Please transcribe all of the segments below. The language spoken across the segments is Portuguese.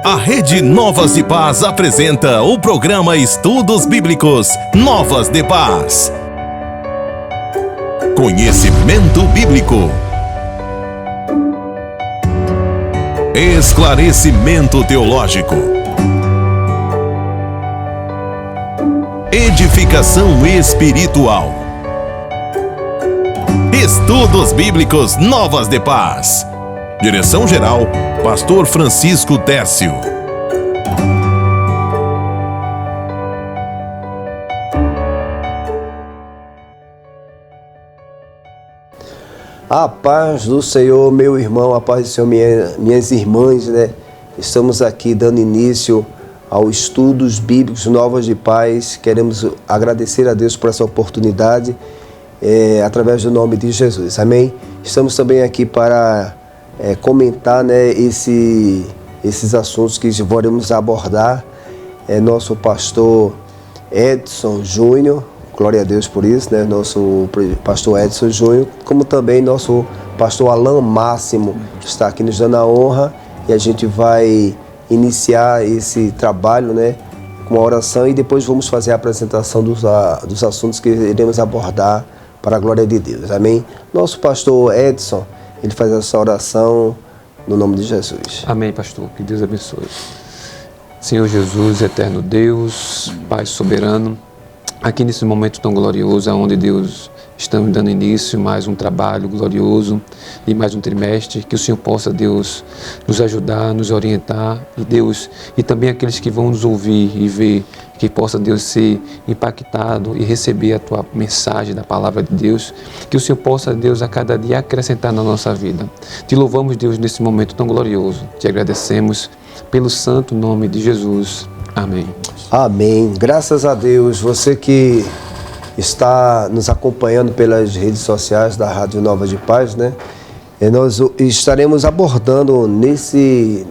A Rede Novas de Paz apresenta o programa Estudos Bíblicos Novas de Paz. Conhecimento bíblico. Esclarecimento teológico. Edificação espiritual. Estudos Bíblicos Novas de Paz. Direção-geral, Pastor Francisco Tércio. A paz do Senhor, meu irmão, a paz do Senhor, minhas irmãs, né? Estamos aqui dando início ao Estudos Bíblicos Novas de Paz. Queremos agradecer a Deus por essa oportunidade, através do nome de Jesus. Amém? Estamos também aqui para comentar, né, esses assuntos que vamos abordar. Nosso pastor Edson Júnior, glória a Deus por isso, né? Nosso pastor Edson Júnior, como também nosso pastor Alan Máximo, que está aqui nos dando a honra, e a gente vai iniciar esse trabalho, né, com a oração, e depois vamos fazer a apresentação dos assuntos que iremos abordar para a glória de Deus. Amém? Nosso pastor Edson, ele faz essa oração no nome de Jesus. Amém, pastor. Que Deus abençoe. Senhor Jesus, eterno Deus, Pai soberano, aqui nesse momento tão glorioso, onde Deus estamos dando início a mais um trabalho glorioso e mais um trimestre, que o Senhor possa, Deus, nos ajudar, nos orientar, e Deus, e também aqueles que vão nos ouvir e ver, que possa, Deus, ser impactado e receber a Tua mensagem da Palavra de Deus, que o Senhor possa, Deus, a cada dia acrescentar na nossa vida. Te louvamos, Deus, nesse momento tão glorioso, te agradecemos pelo santo nome de Jesus. Amém. Amém. Graças a Deus. Você que está nos acompanhando pelas redes sociais da Rádio Nova de Paz, né? Nós estaremos abordando nesse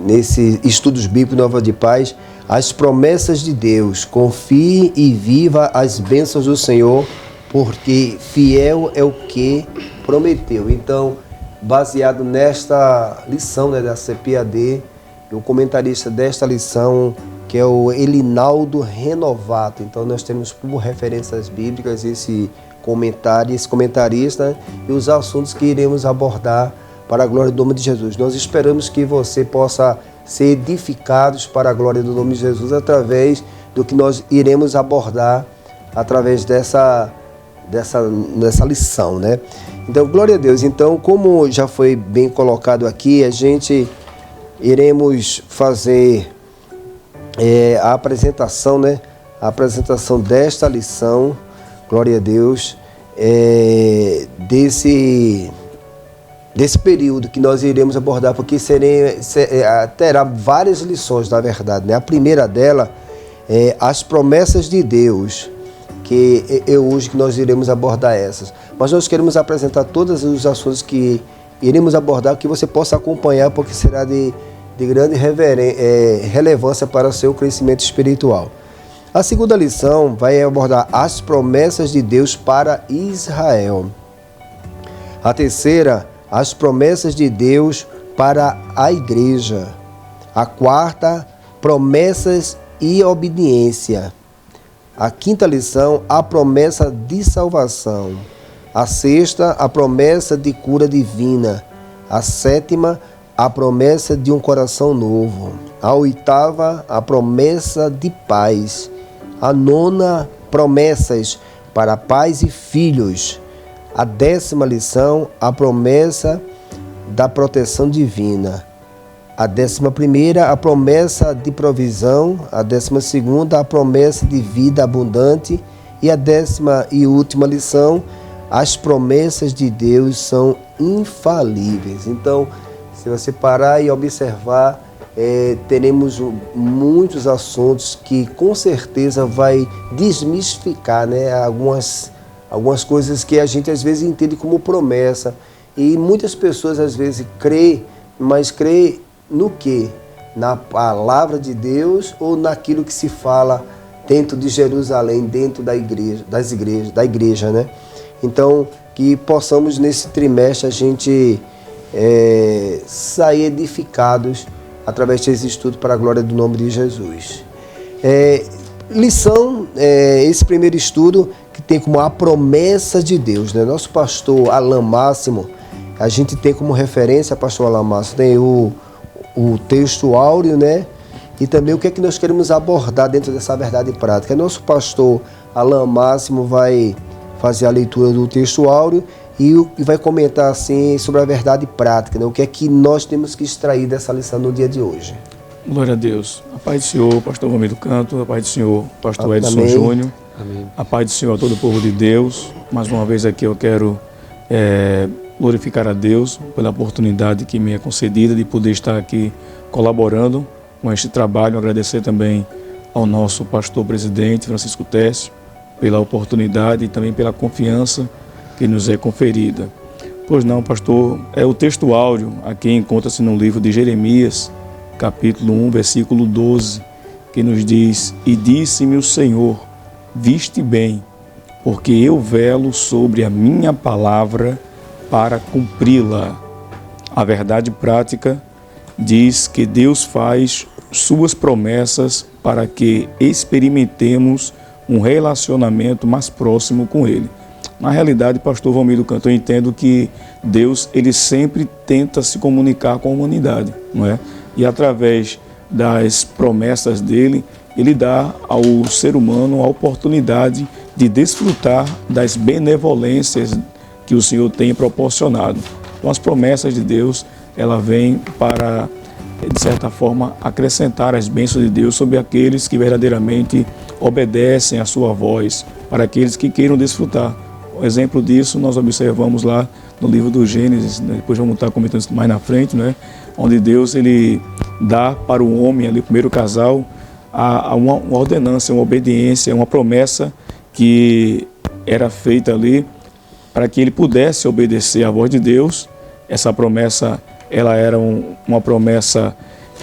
Estudos Bíblicos Nova de Paz as promessas de Deus. Confie e viva as bênçãos do Senhor, porque fiel é o que prometeu. Então, baseado nesta lição, né, da CPAD, o comentarista desta lição, que é o Elinaldo Renovato. Então nós temos como referências bíblicas esse comentarista, e os assuntos que iremos abordar para a glória do nome de Jesus. Nós esperamos que você possa ser edificados para a glória do nome de Jesus através do que nós iremos abordar através dessa lição, né? Então, glória a Deus. Então, como já foi bem colocado aqui, a gente iremos fazer a apresentação, né? A apresentação desta lição, glória a Deus, desse período que nós iremos abordar, porque terá várias lições, na verdade, né? A primeira dela é as promessas de Deus, que é hoje que nós iremos abordar essas. Mas nós queremos apresentar todos os assuntos que iremos abordar, que você possa acompanhar, porque será de grande relevância para o seu crescimento espiritual. A segunda lição vai abordar as promessas de Deus para Israel. A terceira, as promessas de Deus para a igreja. A quarta, promessas e obediência. A quinta lição, a promessa de salvação. A sexta, a promessa de cura divina. A sétima, a promessa de um coração novo. A oitava, a promessa de paz. A nona, promessas para pais e filhos. A 10ª lição, a promessa da proteção divina. A 11ª, a promessa de provisão. A 12ª, a promessa de vida abundante. E a 10ª e última lição, as promessas de Deus são infalíveis. Então, se você parar e observar, teremos muitos assuntos que com certeza vai desmistificar, né, algumas coisas que a gente às vezes entende como promessa. E muitas pessoas às vezes crê, mas crê no quê? Na palavra de Deus ou naquilo que se fala dentro de Jerusalém, dentro da igreja, né? Então, que possamos nesse trimestre a gente sair edificados através desse estudo para a glória do nome de Jesus. Lição, esse primeiro estudo que tem como a promessa de Deus, né? Nosso pastor Alain Máximo, a gente tem como referência, pastor Alain Máximo, tem o texto áureo, né? E também o que é que nós queremos abordar dentro dessa verdade prática. Nosso pastor Alain Máximo vai fazer a leitura do texto áureo e vai comentar assim sobre a verdade prática, né? O que é que nós temos que extrair dessa lição no dia de hoje. Glória a Deus. A paz do Senhor, pastor Romero Canto, a paz do Senhor, pastor Edson Amém. Júnior. Amém. A paz do Senhor a todo o povo de Deus. Mais uma vez aqui eu quero glorificar a Deus pela oportunidade que me é concedida de poder estar aqui colaborando com este trabalho. Agradecer também ao nosso pastor presidente, Francisco Técio, pela oportunidade e também pela confiança que nos é conferida. Pois não, pastor, o texto áureo aqui encontra-se no livro de Jeremias, capítulo 1, versículo 12, que nos diz: E disse-me o Senhor, viste bem, porque eu velo sobre a minha palavra para cumpri-la. A verdade prática diz que Deus faz suas promessas para que experimentemos um relacionamento mais próximo com Ele. Na realidade, pastor Valmiro Canto, eu entendo que Deus, ele sempre tenta se comunicar com a humanidade, não é? E através das promessas dele, ele dá ao ser humano a oportunidade de desfrutar das benevolências que o Senhor tem proporcionado. Então, as promessas de Deus, ela vem para, de certa forma, acrescentar as bênçãos de Deus sobre aqueles que verdadeiramente obedecem à sua voz, para aqueles que queiram desfrutar. Um exemplo disso nós observamos lá no livro do Gênesis, né? Depois vamos estar comentando isso mais na frente, né? Onde Deus ele dá para o homem, ali, o primeiro casal, uma ordenança, uma obediência, uma promessa que era feita ali para que ele pudesse obedecer à voz de Deus. Essa promessa, ela era uma promessa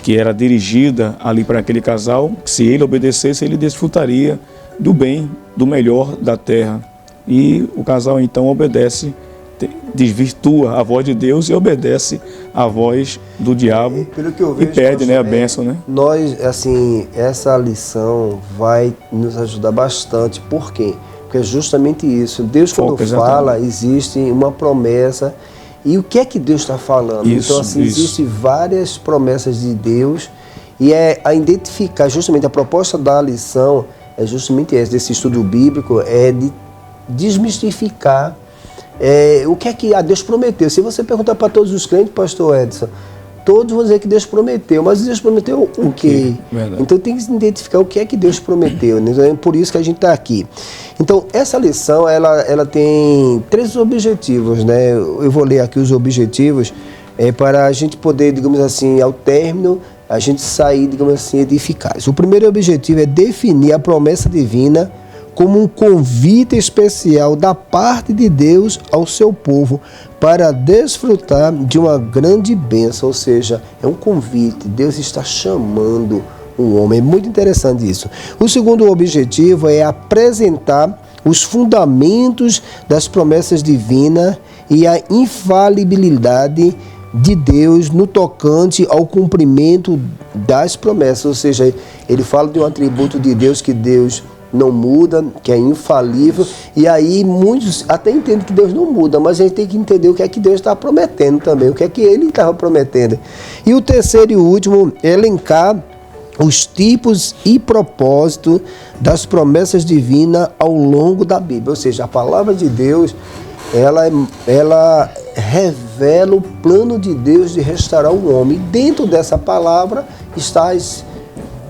que era dirigida ali para aquele casal, que se ele obedecesse, ele desfrutaria do bem, do melhor da terra. E o casal então obedece, desvirtua a voz de Deus e obedece a voz do diabo, Pelo que eu vejo, e perde, pastor, né, a bênção, né? Nós, assim, essa lição vai nos ajudar bastante. Por quê? Porque é justamente isso. Deus, quando fala, existe uma promessa. E o que é que Deus está falando? Isso, então, assim, existem várias promessas de Deus. E a identificar, justamente a proposta da lição é justamente essa, desse estudo bíblico, é de desmistificar o que é que Deus prometeu. Se você perguntar para todos os crentes, pastor Edson, todos vão dizer que Deus prometeu, mas Deus prometeu o quê? Então tem que se identificar o que é que Deus prometeu, né? Então, é por isso que a gente está aqui. Então essa lição, ela tem 3 objetivos, né? Eu vou ler aqui os objetivos para a gente poder, digamos assim, ao término, a gente sair, digamos assim, edificados. O primeiro objetivo é definir a promessa divina como um convite especial da parte de Deus ao seu povo para desfrutar de uma grande bênção, ou seja, é um convite, Deus está chamando o homem. É muito interessante isso. O segundo objetivo é apresentar os fundamentos das promessas divinas e a infalibilidade de Deus no tocante ao cumprimento das promessas, ou seja, ele fala de um atributo de Deus que Deus não muda, que é infalível, e aí muitos até entendem que Deus não muda, mas a gente tem que entender o que é que Deus está prometendo também, o que é que Ele estava prometendo. E o terceiro e último é elencar os tipos e propósitos das promessas divinas ao longo da Bíblia, ou seja, a palavra de Deus, ela revela o plano de Deus de restaurar o homem. Dentro dessa palavra estão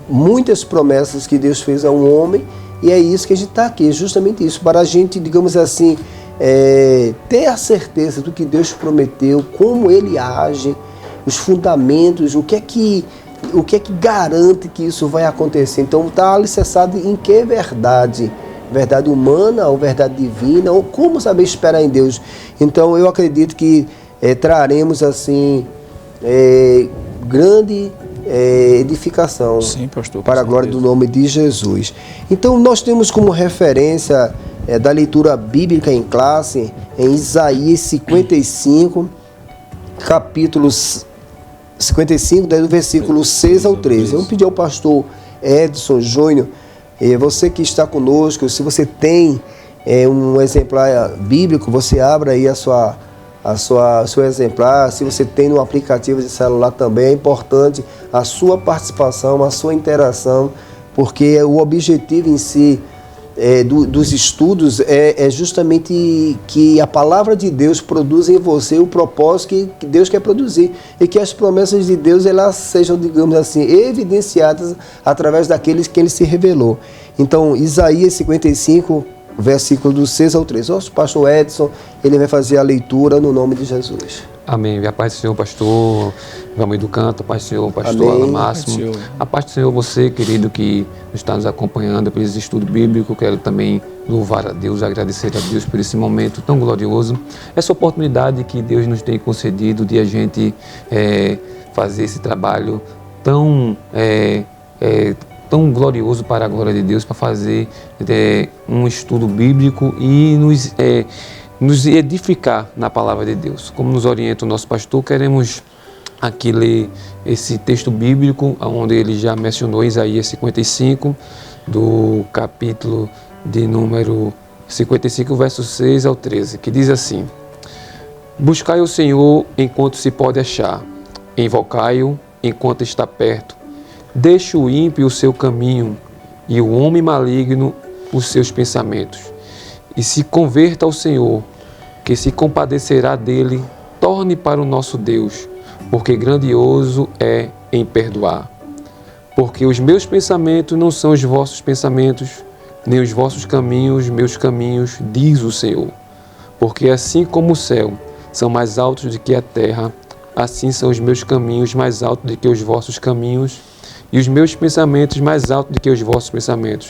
muitas promessas que Deus fez ao homem. E é isso que a gente está aqui, justamente isso, para a gente, digamos assim, ter a certeza do que Deus prometeu, como Ele age, os fundamentos, o que é que garante que isso vai acontecer. Então está alicerçado em que verdade? Verdade humana ou verdade divina? Ou como saber esperar em Deus? Então eu acredito que traremos assim grande edificação. Sim, pastor, para a glória do nome de Jesus. Então nós temos como referência da leitura bíblica em classe em Isaías 55, capítulo 55, do versículo 6 ao 13. Eu pedi ao pastor Edson Júnior, você que está conosco, se você tem um exemplar bíblico, você abra aí seu exemplar. Se você tem no aplicativo de celular também, é importante a sua participação, a sua interação, porque o objetivo em si dos estudos é justamente que a palavra de Deus produza em você o propósito que Deus quer produzir, e que as promessas de Deus elas sejam, digamos assim, evidenciadas através daqueles que Ele se revelou. Então, Isaías 55, versículo do 6 ao 13. O pastor Edson, ele vai fazer a leitura no nome de Jesus. Amém. A paz do Senhor, pastor Valmir do Canto, a paz do Senhor, pastor Amém. Alan Máximo. A paz do Senhor, você, querido, que está nos acompanhando por esse estudo bíblico. Quero também louvar a Deus, agradecer a Deus por esse momento tão glorioso. Essa oportunidade que Deus nos tem concedido de a gente fazer esse trabalho tão glorioso para a glória de Deus, para fazer um estudo bíblico e nos edificar na palavra de Deus. Como nos orienta o nosso pastor, queremos aqui ler esse texto bíblico, onde ele já mencionou Isaías 55, do capítulo de número 55, verso 6 ao 13, que diz assim: Buscai o Senhor enquanto se pode achar, invocai-o enquanto está perto. Deixe o ímpio o seu caminho e o homem maligno os seus pensamentos. E se converta ao Senhor, que se compadecerá dele. Torne para o nosso Deus, porque grandioso é em perdoar. Porque os meus pensamentos não são os vossos pensamentos, nem os vossos caminhos, meus caminhos, diz o Senhor. Porque assim como o céu são mais altos do que a terra, assim são os meus caminhos mais altos do que os vossos caminhos, e os meus pensamentos mais altos do que os vossos pensamentos.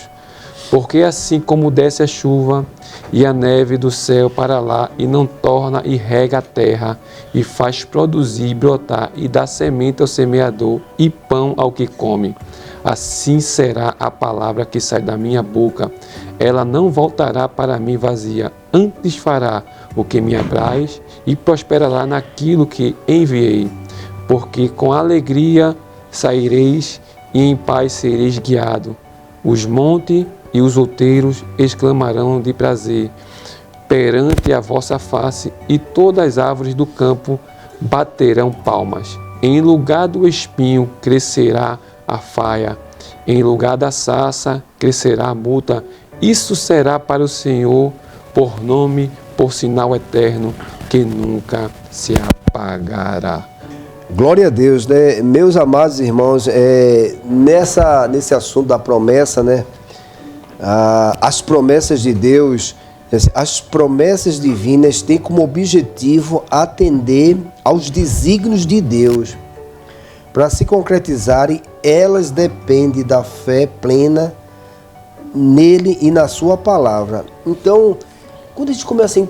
Porque assim como desce a chuva e a neve do céu para lá, e não torna e rega a terra, e faz produzir e brotar, e dá semente ao semeador, e pão ao que come, assim será a palavra que sai da minha boca. Ela não voltará para mim vazia, antes fará o que me apraz, e prosperará naquilo que enviei. Porque com alegria saireis, e em paz sereis guiado. Os montes e os outeiros exclamarão de prazer perante a vossa face, e todas as árvores do campo baterão palmas. Em lugar do espinho crescerá a faia, em lugar da sarça crescerá a muta. Isso será para o Senhor por nome, por sinal eterno, que nunca se apagará. Glória a Deus, né? Meus amados irmãos, nesse assunto da promessa, né? As promessas de Deus, as promessas divinas têm como objetivo atender aos desígnios de Deus. Para se concretizarem, elas dependem da fé plena nele e na sua palavra. Então, quando a gente começa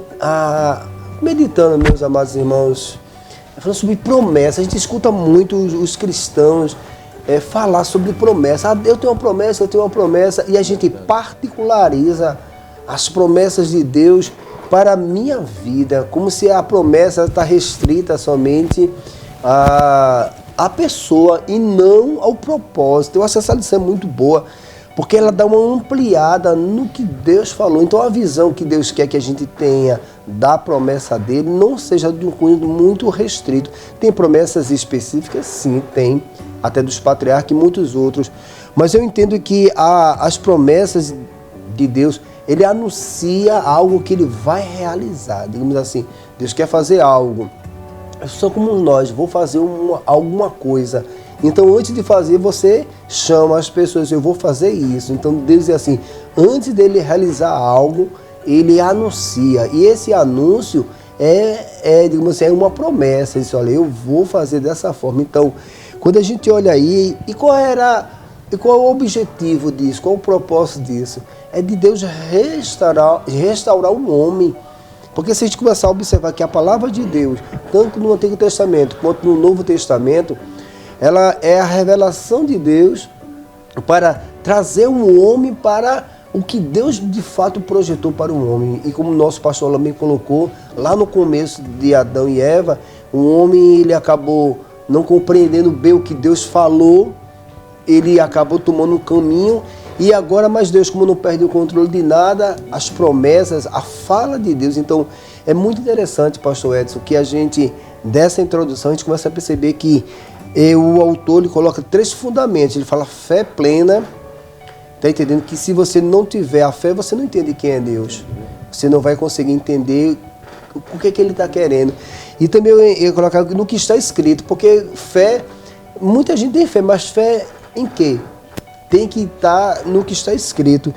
meditando, meus amados irmãos, falando sobre promessa, a gente escuta muito os cristãos falar sobre promessa. Eu tenho uma promessa, e a gente particulariza as promessas de Deus para a minha vida, como se a promessa está restrita somente à pessoa e não ao propósito. Eu acho essa lição muito boa, porque ela dá uma ampliada no que Deus falou. Então a visão que Deus quer que a gente tenha da promessa dele não seja de um cunho muito restrito. Tem promessas específicas? Sim, tem, até dos patriarcas e muitos outros. Mas eu entendo que as promessas de Deus, ele anuncia algo que ele vai realizar. Digamos assim, Deus quer fazer algo. Eu sou como nós, vou fazer alguma coisa. Então, antes de fazer, você chama as pessoas, eu vou fazer isso. Então, Deus é assim, antes dele realizar algo, ele anuncia. E esse anúncio digamos assim, é uma promessa. Ele diz, olha, eu vou fazer dessa forma. Então, quando a gente olha aí, e qual é o objetivo disso? Qual o propósito disso? É de Deus restaurar o homem. Porque se a gente começar a observar que a palavra de Deus, tanto no Antigo Testamento quanto no Novo Testamento, ela é a revelação de Deus para trazer um homem para o que Deus de fato projetou para o homem. E como o nosso pastor também colocou, lá no começo de Adão e Eva, o homem ele acabou não compreendendo bem o que Deus falou, ele acabou tomando um caminho, e agora, mas Deus, como não perde o controle de nada, as promessas, a fala de Deus. Então, é muito interessante, pastor Edson, que a gente, dessa introdução, a gente começa a perceber que o autor ele coloca 3 fundamentos. Ele fala fé plena, está entendendo que se você não tiver a fé, você não entende quem é Deus. Você não vai conseguir entender o que ele está querendo. E também eu colocar no que está escrito, porque fé, muita gente tem fé, mas fé em quê? Tem que estar no que está escrito.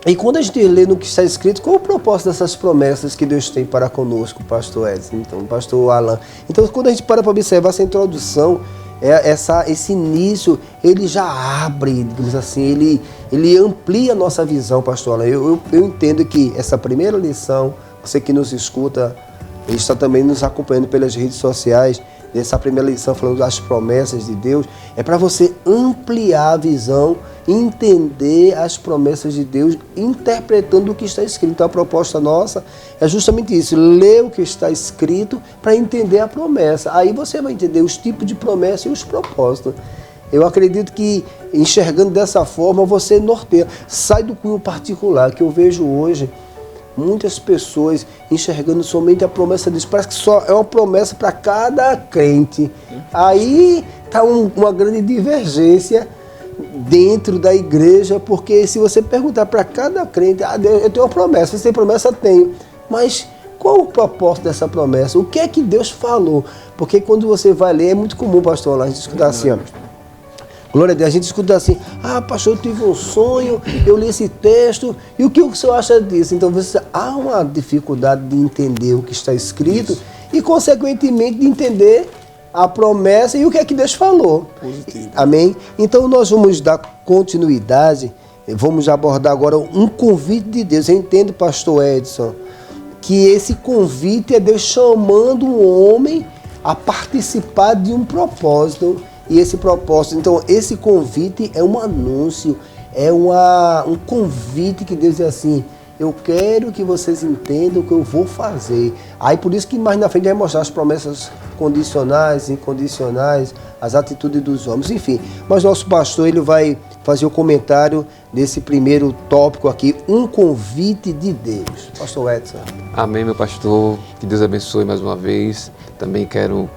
E quando a gente lê no que está escrito, qual é o propósito dessas promessas que Deus tem para conosco, pastor Edson, então, pastor Alan? Então, quando a gente para observar essa introdução, esse início, ele já abre, digamos assim, ele amplia a nossa visão, pastor Alan. Eu entendo que essa primeira lição, você que nos escuta, ele está também nos acompanhando pelas redes sociais, dessa primeira lição falando das promessas de Deus, é para você ampliar a visão, entender as promessas de Deus, interpretando o que está escrito. Então a proposta nossa é justamente isso, ler o que está escrito para entender a promessa. Aí você vai entender os tipos de promessa e os propósitos. Eu acredito que enxergando dessa forma você norteia, sai do cunho particular, que eu vejo hoje muitas pessoas enxergando somente a promessa de Deus. Parece que só é uma promessa para cada crente. Aí está uma grande divergência dentro da igreja, porque se você perguntar para cada crente, Deus, eu tenho uma promessa, você tem promessa? Tenho. Mas qual o propósito dessa promessa? O que é que Deus falou? Porque quando você vai ler, é muito comum, pastor, lá a gente escutar assim, ó. Glória a Deus, a gente escuta assim, pastor, eu tive um sonho, eu li esse texto, e o que o senhor acha disso? Então, há uma dificuldade de entender o que está escrito e, consequentemente, de entender a promessa e o que é que Deus falou. Positivo. Amém? Então, nós vamos dar continuidade, vamos abordar agora um convite de Deus. Eu entendo, pastor Edson, que esse convite é Deus chamando o homem a participar de um propósito. E esse propósito, então, esse convite é um anúncio, é um convite que Deus diz assim, eu quero que vocês entendam o que eu vou fazer. Aí por isso que mais na frente vai mostrar as promessas condicionais, incondicionais, as atitudes dos homens, enfim. Mas nosso pastor, ele vai fazer o comentário desse primeiro tópico aqui, um convite de Deus. Pastor Edson. Amém, meu pastor, que Deus abençoe mais uma vez. Também quero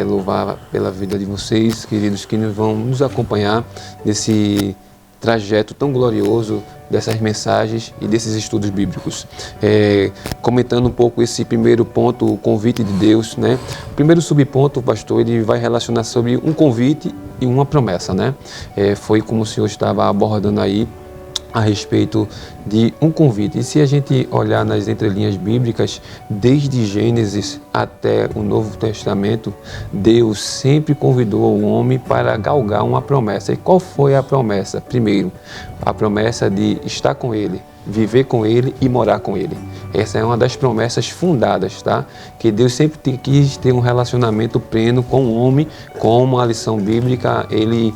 louvar pela vida de vocês, queridos, que vão nos acompanhar nesse trajeto tão glorioso dessas mensagens e desses estudos bíblicos. Comentando um pouco esse primeiro ponto, o convite de Deus, né? O primeiro subponto, pastor, ele vai relacionar sobre um convite e uma promessa, né? Foi como o senhor estava abordando aí, a respeito de um convite. E se a gente olhar nas entrelinhas bíblicas, desde Gênesis até o Novo Testamento, Deus sempre convidou o homem para galgar uma promessa. E qual foi a promessa? Primeiro, a promessa de estar com Ele, viver com Ele e morar com Ele. Essa é uma das promessas fundadas, tá? Que Deus sempre quis ter um relacionamento pleno com o homem, como a lição bíblica ele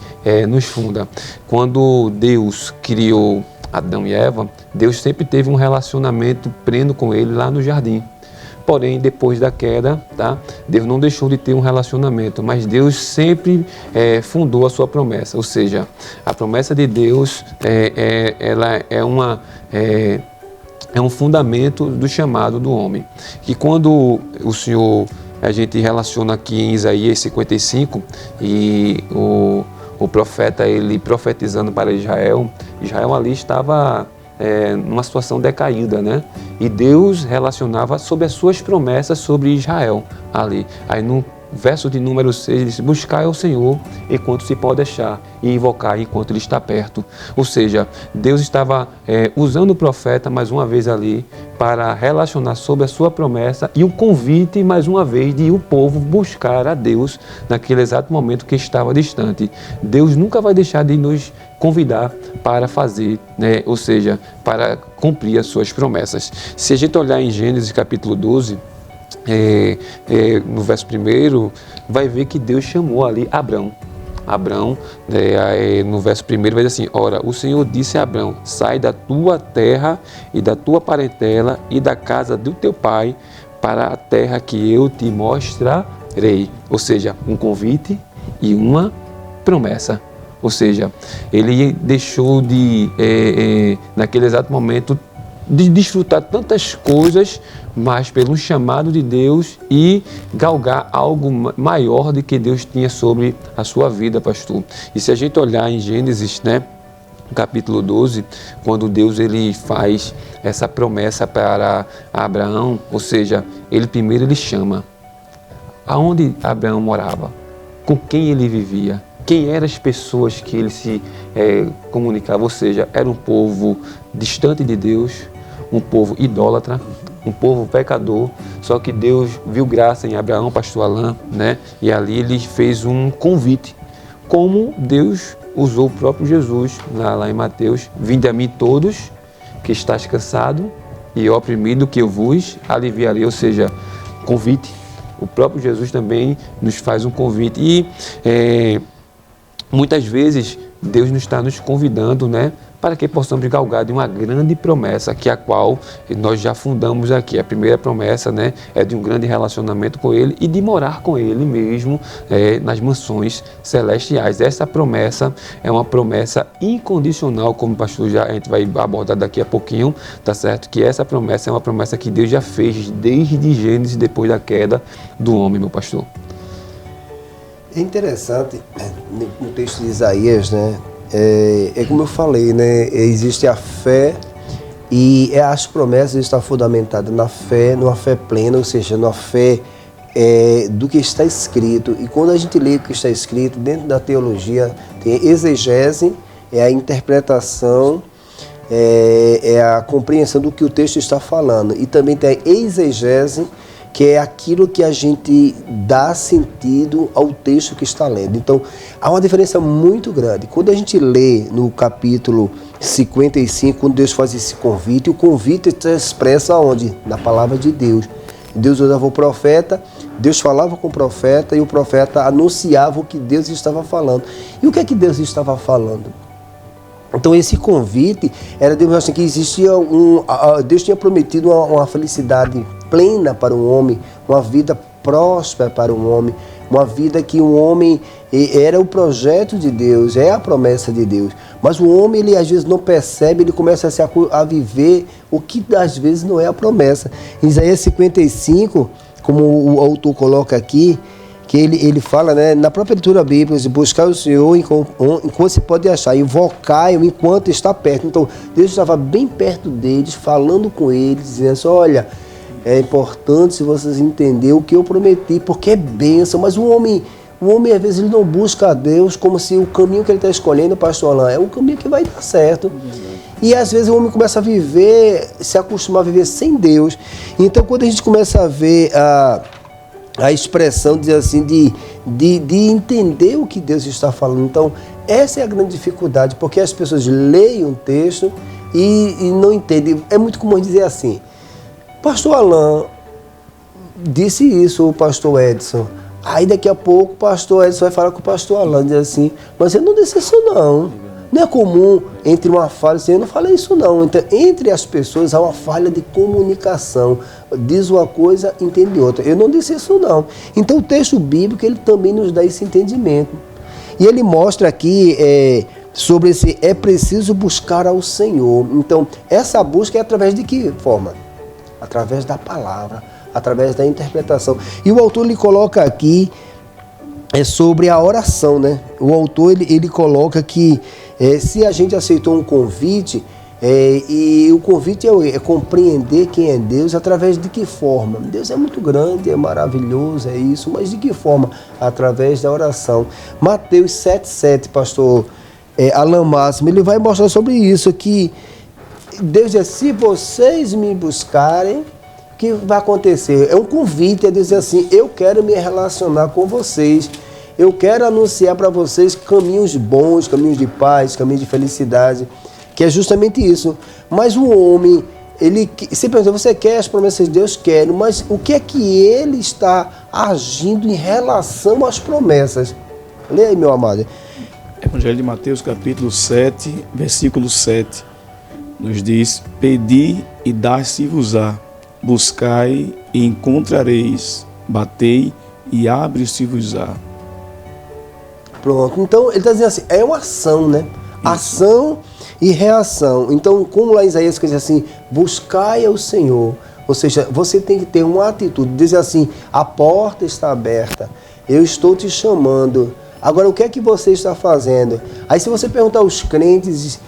nos funda. Quando Deus criou Adão e Eva, Deus sempre teve um relacionamento pleno com ele lá no jardim. Porém, depois da queda, tá? Deus não deixou de ter um relacionamento, mas Deus sempre fundou a sua promessa. Ou seja, a promessa de Deus ela é um fundamento do chamado do homem. E quando o Senhor, a gente relaciona aqui em Isaías 55, e o profeta, ele profetizando para Israel ali estava numa situação decaída, né? E Deus relacionava sobre as suas promessas sobre Israel ali. Aí no verso de número 6, ele diz, buscai ao Senhor enquanto se pode achar e invocar enquanto Ele está perto. Ou seja, Deus estava usando o profeta mais uma vez ali para relacionar sobre a sua promessa e o convite mais uma vez de o povo buscar a Deus naquele exato momento que estava distante. Deus nunca vai deixar de nos convidar para fazer, né? Ou seja, para cumprir as suas promessas. Se a gente olhar em Gênesis capítulo 12, no verso 1, vai ver que Deus chamou ali Abrão. Abrão, no verso 1 vai dizer assim: ora, o Senhor disse a Abrão, sai da tua terra e da tua parentela e da casa do teu pai para a terra que eu te mostrarei. Ou seja, um convite e uma promessa. Ou seja, ele deixou de, naquele exato momento, de desfrutar tantas coisas, mas pelo chamado de Deus e galgar algo maior do que Deus tinha sobre a sua vida, pastor. E se a gente olhar em Gênesis, né, no capítulo 12, quando Deus ele faz essa promessa para Abraão, ou seja, ele chama. Aonde Abraão morava? Com quem ele vivia? Quem eram as pessoas que ele se comunicava? Ou seja, era um povo distante de Deus, um povo idólatra, um povo pecador, só que Deus viu graça em Abraão, pastor Alain, né? E ali ele fez um convite, como Deus usou o próprio Jesus, lá em Mateus: vinde a mim todos que estáis cansado e oprimido, que eu vos aliviarei. Ou seja, convite. O próprio Jesus também nos faz um convite. E muitas vezes Deus nos está nos convidando, né, para que possamos galgar de uma grande promessa, que a qual nós já fundamos aqui. A primeira promessa, né, é de um grande relacionamento com Ele e de morar com Ele mesmo nas mansões celestiais. Essa promessa é uma promessa incondicional, como o pastor a gente vai abordar daqui a pouquinho, tá certo? Que essa promessa é uma promessa que Deus já fez desde Gênesis, depois da queda do homem, meu pastor. É interessante, no texto de Isaías, né? É como eu falei, né? Existe a fé e as promessas estão fundamentadas na fé, numa fé plena, ou seja, numa fé do que está escrito. E quando a gente lê o que está escrito, dentro da teologia, tem exegese, é a interpretação, é a compreensão do que o texto está falando. E também tem a exegese, que é aquilo que a gente dá sentido ao texto que está lendo. Então, há uma diferença muito grande. Quando a gente lê no capítulo 55, quando Deus faz esse convite, o convite está expresso aonde? Na palavra de Deus. Deus usava o profeta, Deus falava com o profeta e o profeta anunciava o que Deus estava falando. E o que é que Deus estava falando? Então esse convite era Deus assim, que existia Deus tinha prometido uma felicidade plena para o homem, uma vida próspera para o homem, uma vida que o homem era o projeto de Deus, é a promessa de Deus. Mas o homem, ele às vezes não percebe, ele começa a viver o que às vezes não é a promessa. Em Isaías 55, como o autor coloca aqui, que ele fala, né, na própria leitura bíblica, de buscar o Senhor enquanto se pode achar, invocar-o enquanto está perto. Então, Deus estava bem perto deles, falando com eles, dizendo assim, olha, é importante se vocês entenderem o que eu prometi, porque é bênção. Mas o homem às vezes ele não busca a Deus como se o caminho que ele está escolhendo, pastor Alain, é um caminho que vai dar certo. E às vezes o homem começa a viver, se acostumar a viver sem Deus. Então, quando a gente começa a ver a expressão, diz assim, de entender o que Deus está falando. Então, essa é a grande dificuldade, porque as pessoas leem um texto e não entendem. É muito comum dizer assim, pastor Alain disse isso, o pastor Edson. Aí daqui a pouco o pastor Edson vai falar com o pastor Alain, diz assim, mas eu não disse isso não. Não é comum entre uma falha, assim, eu não falei isso não. Então, entre as pessoas há uma falha de comunicação. Diz uma coisa, entende outra. Eu não disse isso não. Então o texto bíblico, ele também nos dá esse entendimento. E ele mostra aqui sobre é preciso buscar ao Senhor. Então, essa busca é através de que forma? Através da palavra, através da interpretação. E o autor, ele coloca aqui, sobre a oração, né? O autor, ele coloca que se a gente aceitou um convite, e o convite é compreender quem é Deus através de que forma? Deus é muito grande, é maravilhoso, é isso, mas de que forma? Através da oração. Mateus 7,7, pastor Alain Máximo, ele vai mostrar sobre isso, que Deus diz, se vocês me buscarem, o que vai acontecer? É um convite, é dizer assim, eu quero me relacionar com vocês, eu quero anunciar para vocês caminhos bons, caminhos de paz, caminhos de felicidade, que é justamente isso. Mas o homem, ele sempre pergunta, você quer as promessas de Deus? Quero, mas o que é que ele está agindo em relação às promessas? Leia aí, meu amado. Evangelho de Mateus, capítulo 7, versículo 7, nos diz: Pedi e dar-se-vos-á, buscai e encontrareis, batei e abre-se-vos-á. Pronto, então ele está dizendo assim, é uma ação, né? Isso. Ação e reação. Então, como lá em Isaías que diz assim, buscai ao Senhor. Ou seja, você tem que ter uma atitude, dizer assim, a porta está aberta, eu estou te chamando. Agora, o que é que você está fazendo? Aí, se você perguntar aos crentes,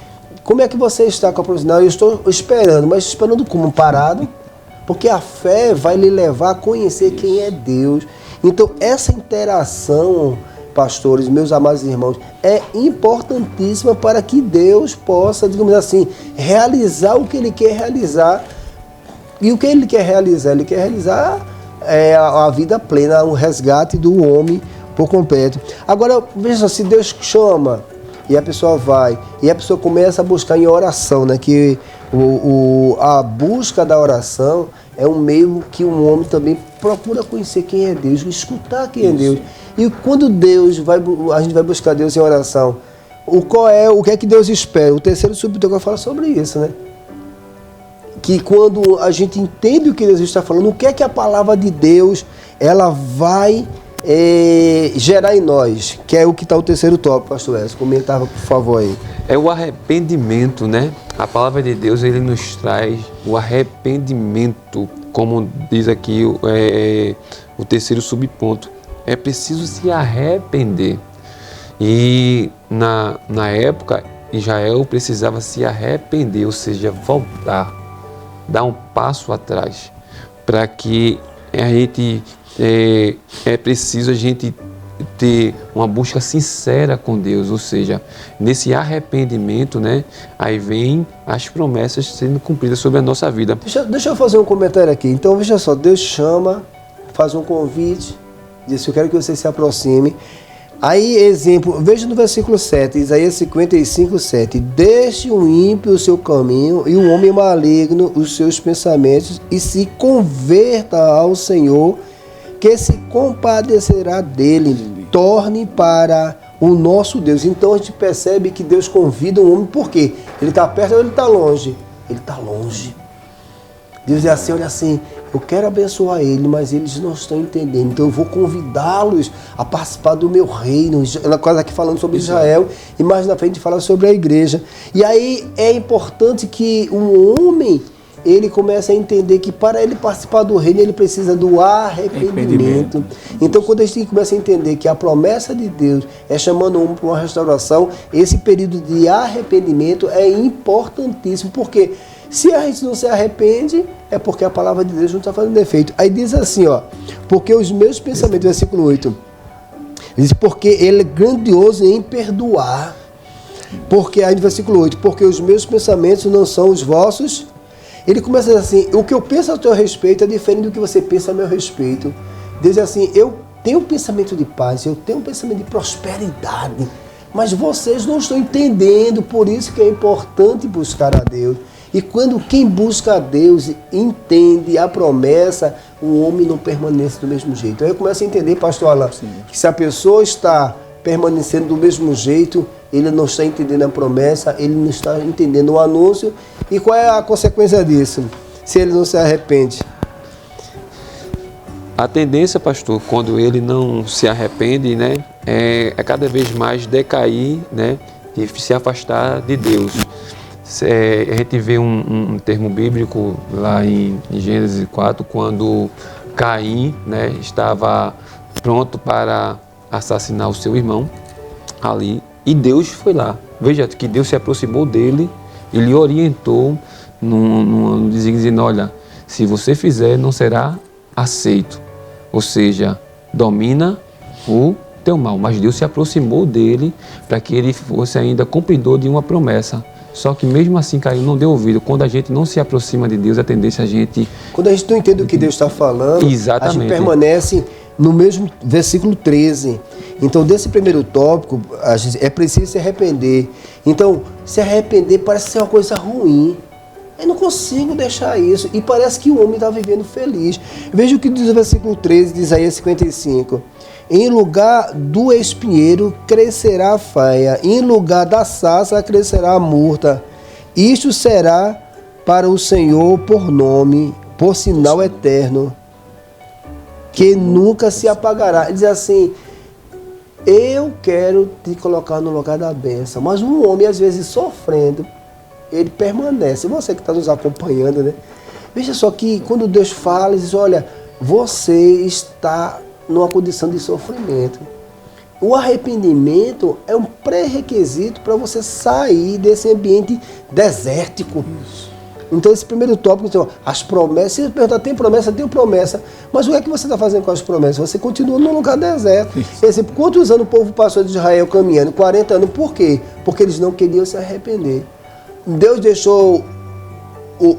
como é que você está com a profissional? Eu estou esperando, mas esperando como? Parado? Porque a fé vai lhe levar a conhecer quem é Deus. Então, essa interação, pastores, meus amados irmãos, é importantíssima para que Deus possa, digamos assim, realizar o que Ele quer realizar. E o que Ele quer realizar? Ele quer realizar a vida plena, o resgate do homem por completo. Agora, veja, se Deus chama e a pessoa vai, e a pessoa começa a buscar em oração, né? Que a busca da oração é um meio que um homem também procura conhecer quem é Deus, escutar quem é Deus. E quando a gente vai buscar Deus em oração, o que é que Deus espera? O terceiro subtópico fala sobre isso, né? Que quando a gente entende o que Deus está falando, o que é que a palavra de Deus ela vai gerar em nós, que é o que está o terceiro tópico, pastor Edson. Comentava, por favor, aí. É o arrependimento, né? A palavra de Deus, ele nos traz o arrependimento, como diz aqui o terceiro subponto. É preciso se arrepender. E na época, Israel precisava se arrepender, ou seja, voltar, dar um passo atrás, para que a gente é preciso a gente ter uma busca sincera com Deus, ou seja, nesse arrependimento, né, aí vem as promessas sendo cumpridas sobre a nossa vida. Deixa eu fazer um comentário aqui. Então, veja só, Deus chama, faz um convite, diz: eu quero que você se aproxime. Aí, exemplo, veja no versículo 7, Isaías 55, 7. Deixe o ímpio o seu caminho e o homem maligno os seus pensamentos e se converta ao Senhor, que se compadecerá dele. Torne para o nosso Deus. Então a gente percebe que Deus convida um homem, por quê? Ele está perto ou ele está longe? Ele está longe. Deus é assim, olha assim, eu quero abençoar ele, mas eles não estão entendendo. Então eu vou convidá-los a participar do meu reino. Ela quase aqui falando sobre Israel, e mais na frente fala sobre a igreja. E aí é importante que um homem, ele comece a entender que para ele participar do reino, ele precisa do arrependimento. Então quando a gente começa a entender que a promessa de Deus é chamando um para uma restauração, esse período de arrependimento é importantíssimo, porque se a gente não se arrepende, é porque a palavra de Deus não está fazendo efeito. Aí diz assim, ó, porque os meus pensamentos, versículo 8, diz, porque ele é grandioso em perdoar. Porque, aí no versículo 8, porque os meus pensamentos não são os vossos. Ele começa assim, o que eu penso a teu respeito é diferente do que você pensa a meu respeito. Deus é assim, eu tenho um pensamento de paz, eu tenho um pensamento de prosperidade, mas vocês não estão entendendo, por isso que é importante buscar a Deus. E quando quem busca a Deus entende a promessa, o homem não permanece do mesmo jeito. Aí eu começo a entender, pastor Alan, que se a pessoa está permanecendo do mesmo jeito, ele não está entendendo a promessa, ele não está entendendo o anúncio. E qual é a consequência disso? Se ele não se arrepende? A tendência, pastor, quando ele não se arrepende, né, é cada vez mais decair, né, e se afastar de Deus. A gente vê um termo bíblico lá em Gênesis 4, quando Caim, né, estava pronto para assassinar o seu irmão ali, e Deus foi lá. Veja que Deus se aproximou dele e lhe orientou dizendo, olha, se você fizer, não será aceito. Ou seja, domina o teu mal. Mas Deus se aproximou dele para que ele fosse ainda cumpridor de uma promessa. Só que mesmo assim Caim não deu ouvido. Quando a gente não se aproxima de Deus, a tendência é a gente... Quando a gente não entende o que Deus está falando, exatamente, a gente permanece no mesmo versículo 13. Então, desse primeiro tópico, é preciso se arrepender. Então, se arrepender parece ser uma coisa ruim. Eu não consigo deixar isso. E parece que o homem está vivendo feliz. Veja o que diz o versículo 13 de Isaías 55. Em lugar do espinheiro crescerá a faia, em lugar da sarça crescerá a murta. Isto será para o Senhor por nome, por sinal eterno, que nunca se apagará. Ele diz assim, eu quero te colocar no lugar da bênção. Mas um homem, às vezes, sofrendo, ele permanece. Você que está nos acompanhando, né? Veja só que quando Deus fala, ele diz, olha, você está numa condição de sofrimento. O arrependimento é um pré-requisito para você sair desse ambiente desértico. Então esse primeiro tópico, então, as promessas, se você perguntar, tem promessa? Tem promessa. Mas o que é que você está fazendo com as promessas? Você continua num lugar deserto. Exemplo, quantos anos o povo passou de Israel caminhando? 40 anos. Por quê? Porque eles não queriam se arrepender. Deus deixou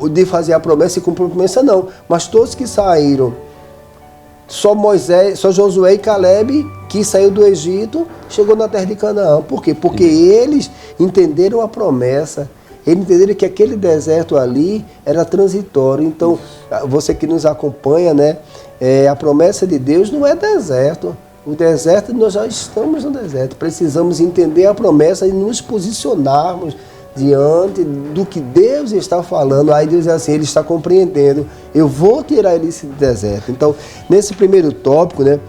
de fazer a promessa e cumprir a promessa, não. Mas todos que saíram, só Moisés, só Josué e Caleb, que saiu do Egito, chegou na terra de Canaã. Por quê? Porque eles entenderam a promessa. Eles entenderam que aquele deserto ali era transitório. Então, você que nos acompanha, né? A promessa de Deus não é deserto. O deserto, nós já estamos no deserto. Precisamos entender a promessa e nos posicionarmos diante do que Deus está falando. Aí Deus é assim, Ele está compreendendo. Eu vou tirar ele desse deserto. Então, nesse primeiro tópico, né,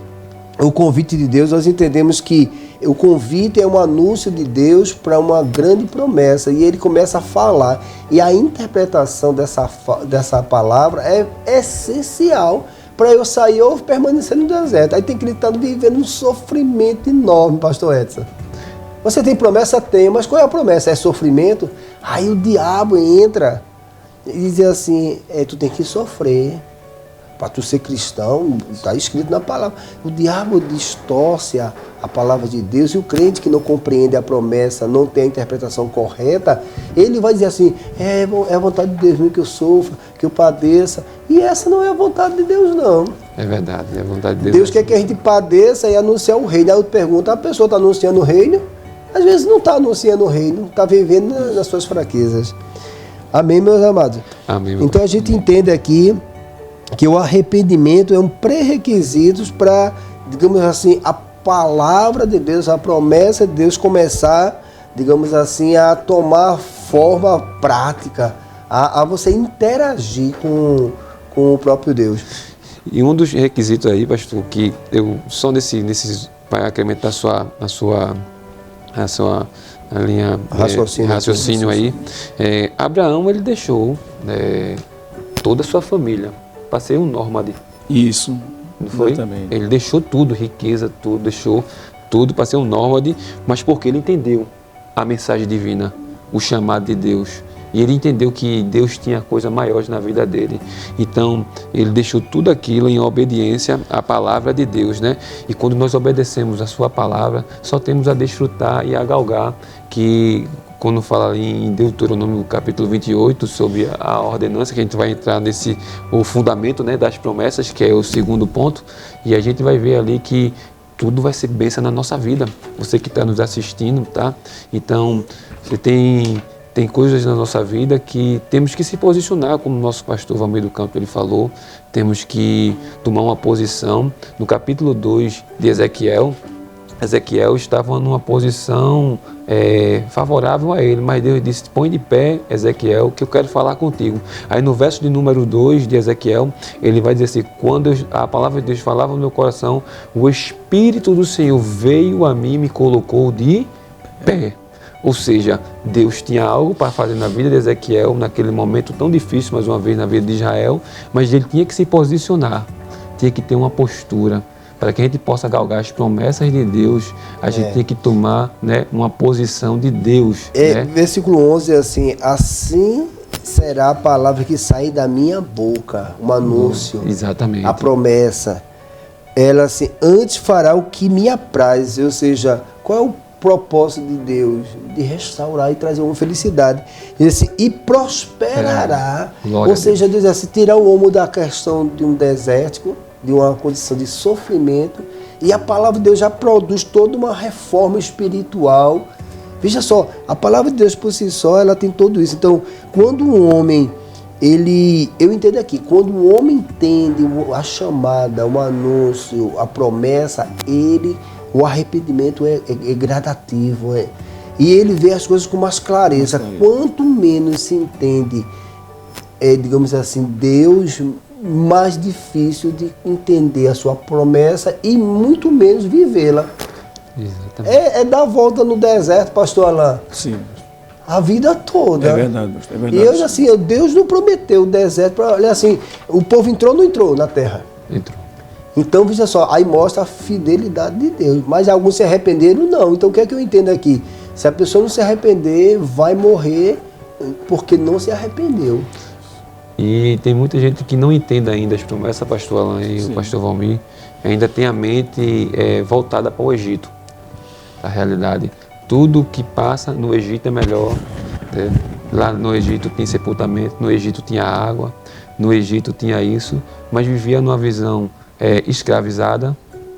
o convite de Deus, nós entendemos que o convite é um anúncio de Deus para uma grande promessa. E Ele começa a falar. E a interpretação dessa palavra é essencial para eu sair ou permanecer no deserto. Aí tem que ele estar vivendo um sofrimento enorme, pastor Edson. Você tem promessa? Tem, mas qual é a promessa? É sofrimento? Aí o diabo entra e diz assim, tu tem que sofrer. Para tu ser cristão, está escrito na palavra. O diabo distorce a palavra de Deus e o crente que não compreende a promessa, não tem a interpretação correta, ele vai dizer assim, é a vontade de Deus mesmo que eu sofra, que eu padeça. E essa não é a vontade de Deus, não. É verdade, é a vontade de Deus. Deus quer que a gente padeça e anunciar o reino. Aí eu pergunto, a pessoa está anunciando o reino? Às vezes não está anunciando o reino, está vivendo nas suas fraquezas. Amém, meus amados? Amém. Então a gente entende aqui que o arrependimento é um pré-requisito para, digamos assim, a palavra de Deus, a promessa de Deus começar, digamos assim, a tomar forma prática, a você interagir com o próprio Deus. E um dos requisitos aí, pastor, que eu só nesses para incrementar a sua linha raciocínio aí, Abraão ele deixou toda a sua família para ser um nômade. Isso. Não foi? Exatamente. Ele deixou tudo, riqueza, tudo, deixou tudo para ser um nômade, mas porque ele entendeu a mensagem divina, o chamado de Deus. E ele entendeu que Deus tinha coisas maiores na vida dele. Então, ele deixou tudo aquilo em obediência à palavra de Deus, né? E quando nós obedecemos a sua palavra, só temos a desfrutar e a galgar, que quando fala ali em Deuteronômio capítulo 28, sobre a ordenança, que a gente vai entrar o fundamento, né, das promessas, que é o segundo ponto, e a gente vai ver ali que tudo vai ser bênção na nossa vida. Você que está nos assistindo, tá? Então, você tem coisas na nossa vida que temos que se posicionar, como o nosso pastor Valmir do Campo ele falou, temos que tomar uma posição. No capítulo 2 de Ezequiel estava numa posição favorável a ele, mas Deus disse, põe de pé, Ezequiel, que eu quero falar contigo. Aí no verso de número 2 de Ezequiel, ele vai dizer assim, quando a palavra de Deus falava no meu coração, o Espírito do Senhor veio a mim e me colocou de pé. Ou seja, Deus tinha algo para fazer na vida de Ezequiel, naquele momento tão difícil, mais uma vez, na vida de Israel, mas ele tinha que se posicionar, tinha que ter uma postura. Para que a gente possa galgar as promessas de Deus, a gente tem que tomar, né, uma posição de Deus. Né? Versículo 11 é assim, assim será a palavra que sair da minha boca, um anúncio. Exatamente. A promessa. Ela assim, antes fará o que me apraz, ou seja, qual é o propósito de Deus? De restaurar e trazer uma felicidade. E prosperará. Ou seja, Deus assim, tirar o homem da questão de um desértico, de uma condição de sofrimento, e a palavra de Deus já produz toda uma reforma espiritual. Veja só, a palavra de Deus por si só, ela tem tudo isso. Então, quando um homem eu entendo aqui, quando o homem entende a chamada, o anúncio, a promessa, o arrependimento é gradativo, e ele vê as coisas com mais clareza. Quanto menos se entende, digamos assim, Deus, mais difícil de entender a sua promessa e muito menos vivê-la. É dar a volta no deserto, pastor Alain. Sim. A vida toda. É verdade, pastor, é verdade. E eu, assim, Deus não prometeu o deserto para, olha assim, o povo entrou ou não entrou na terra? Entrou. Então, veja só, aí mostra a fidelidade de Deus. Mas alguns se arrependeram, não. Então, o que é que eu entendo aqui? Se a pessoa não se arrepender, vai morrer porque não se arrependeu. E tem muita gente que não entende ainda as promessas, pastor Alain e o pastor Valmir, ainda tem a mente voltada para o Egito. A realidade. Tudo que passa no Egito é melhor. Né? Lá no Egito tinha sepultamento, no Egito tinha água, no Egito tinha isso, mas vivia numa visão escravizada,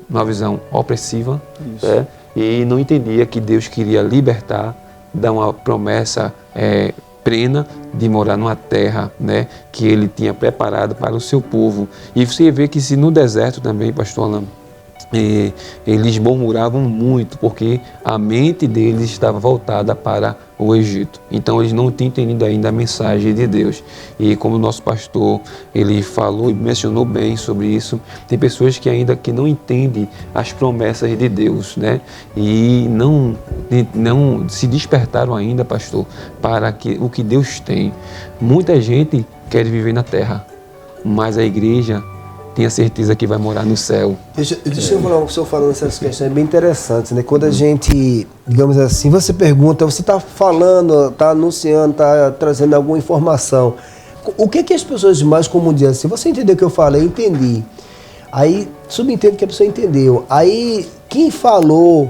numa visão opressiva, e não entendia que Deus queria libertar, dar uma promessa plena de morar numa terra, né, que Ele tinha preparado para o seu povo. E você vê que se no deserto também, pastor Alain, eles murmuravam muito, porque a mente deles estava voltada para o Egito. Então eles não tinham entendido ainda a mensagem de Deus. E como o nosso pastor, ele falou e mencionou bem sobre isso, tem pessoas que ainda não entendem as promessas de Deus, né? E não se despertaram ainda, pastor, para o que Deus tem. Muita gente quer viver na terra, mas a igreja tenha certeza que vai morar no céu. Deixa eu falar, o senhor falando essas questões bem interessantes, né? Quando a gente, digamos assim, você pergunta, você está falando, está anunciando, está trazendo alguma informação. O que as pessoas mais comuns dizem assim? Você entendeu o que eu falei? Entendi. Aí, subentendo que a pessoa entendeu. Aí, quem falou,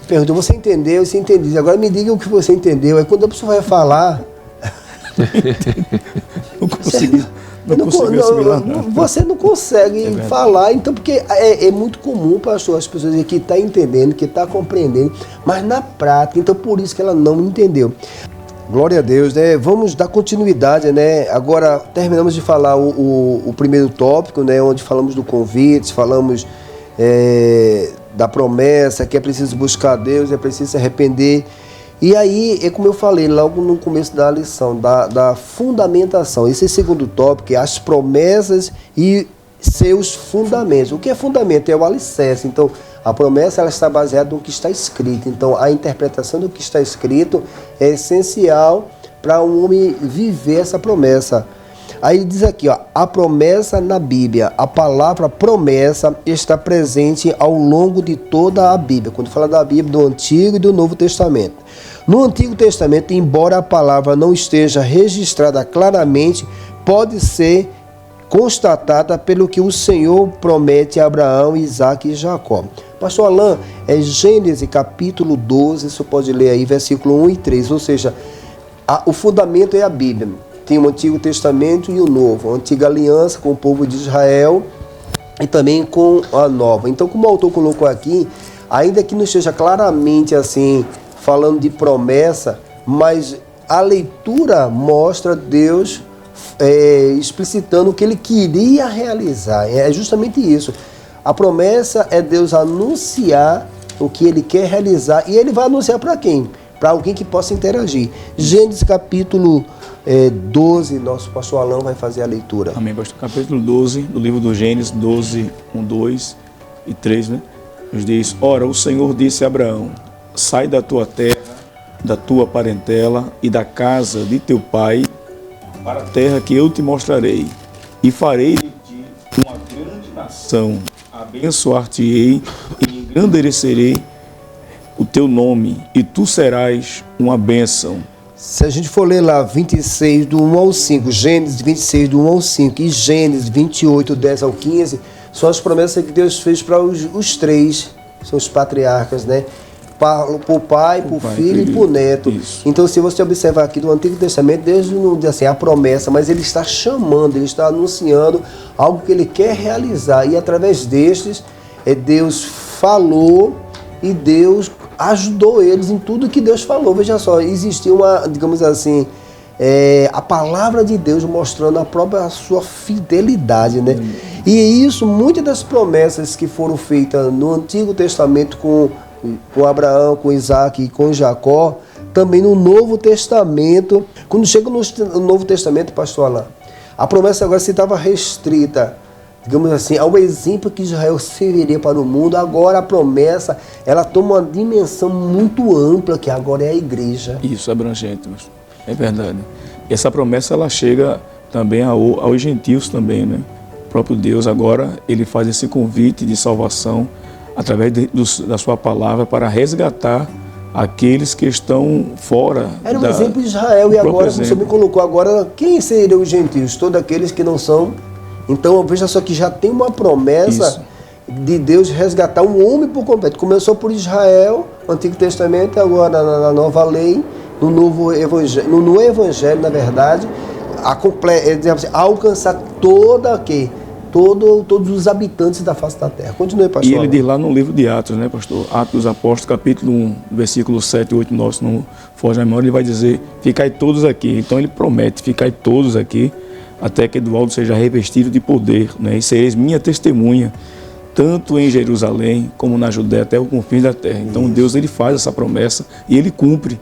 perguntou, você entendeu? Você entendeu. Agora me diga o que você entendeu. Aí, quando a pessoa vai falar... Não consegui. Você não consegue falar, então, porque é muito comum, pastor, as pessoas que estão entendendo, que estão compreendendo, mas na prática, então por isso que ela não entendeu. Glória a Deus, né? Vamos dar continuidade, né? Agora terminamos de falar o primeiro tópico, né? Onde falamos do convite, falamos da promessa, que é preciso buscar a Deus, é preciso se arrepender. E aí, é como eu falei logo no começo da lição, da fundamentação. Esse segundo tópico é as promessas e seus fundamentos. O que é fundamento? É o alicerce. Então, a promessa ela está baseada no que está escrito. Então, a interpretação do que está escrito é essencial para um homem viver essa promessa. Aí diz aqui, ó, a promessa na Bíblia, a palavra promessa está presente ao longo de toda a Bíblia. Quando fala da Bíblia, do Antigo e do Novo Testamento. No Antigo Testamento, embora a palavra não esteja registrada claramente, pode ser constatada pelo que o Senhor promete a Abraão, Isaque e Jacó. Pastor Alain, é Gênesis capítulo 12, você pode ler aí, versículo 1 e 3, ou seja, o fundamento é a Bíblia. Tem o Antigo Testamento e o Novo, a Antiga Aliança com o povo de Israel e também com a Nova. Então, como o autor colocou aqui, ainda que não esteja claramente assim, falando de promessa, mas a leitura mostra Deus explicitando o que ele queria realizar. É justamente isso. A promessa é Deus anunciar o que ele quer realizar e ele vai anunciar para quem? Para alguém que possa interagir. Gênesis capítulo 12, nosso pastor Alain vai fazer a leitura. Amém, pastor. Capítulo 12, do livro do Gênesis, 12, 1, 2 e 3, né? Nos diz, ora, o Senhor disse a Abraão, sai da tua terra, da tua parentela e da casa de teu pai, para a terra que eu te mostrarei, e farei de ti uma grande nação, abençoar-te-ei e engrandecerei o teu nome, e tu serás uma bênção. Se a gente for ler lá 26 do 1 ao 5, Gênesis 26 do 1 ao 5 e Gênesis 28, 10 ao 15, são as promessas que Deus fez para os três, são os patriarcas, né? Para o pai, para o filho e para o neto. Isso. Então, se você observar aqui do Antigo Testamento, Deus não diz assim, a promessa, mas ele está chamando, ele está anunciando algo que ele quer realizar. E através destes, Deus falou e Deus ajudou eles em tudo que Deus falou. Veja só, existia uma, digamos assim, a palavra de Deus mostrando a sua fidelidade, né? E isso, muitas das promessas que foram feitas no Antigo Testamento com Abraão, com Isaac e com Jacó, também no Novo Testamento. Quando chega no Novo Testamento, pastor Alain, a promessa agora se estava restrita, digamos assim, ao exemplo que Israel serviria para o mundo. Agora a promessa, ela toma uma dimensão muito ampla, que agora é a igreja. Isso, abrangente, é verdade. E essa promessa, ela chega também aos gentios também, né? O próprio Deus agora, ele faz esse convite de salvação através da sua palavra para resgatar aqueles que estão fora. Era um exemplo de Israel, e agora, como você me colocou, agora quem seriam os gentios? Todos aqueles que não são. Então, veja só que já tem uma promessa de Deus resgatar um homem por completo. Começou por Israel, no Antigo Testamento, agora na nova lei, no novo evangelho, no evangelho, na verdade, a alcançar todos os habitantes da face da terra. Continue, pastor. E ele diz lá no livro de Atos, né, pastor? Atos dos Apóstolos, capítulo 1, versículo 7, 8, 9, se não foge a memória, ele vai dizer, ficai todos aqui. Então ele promete, ficai todos aqui, até que Eduardo seja revestido de poder, né? E sereis minha testemunha, tanto em Jerusalém, como na Judéia, até o confim da terra. Então Deus, ele faz essa promessa e ele cumpre.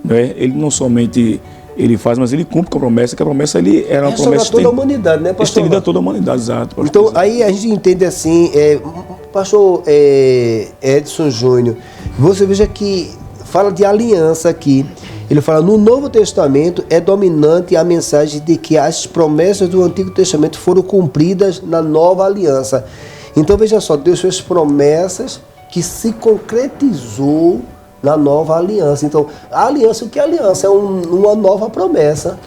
Né? Ele não somente... ele faz, mas ele cumpre com a promessa, que a promessa ele era uma promessa estendida a toda a humanidade, né, pastor? Estendida a toda a humanidade, exato. Então, aí a gente entende assim, pastor Edson Júnior, você veja que fala de aliança aqui. Ele fala, no Novo Testamento é dominante a mensagem de que as promessas do Antigo Testamento foram cumpridas na nova aliança. Então, veja só, Deus fez promessas que se concretizou na nova aliança. Então, a aliança, o que é aliança? É uma nova promessa.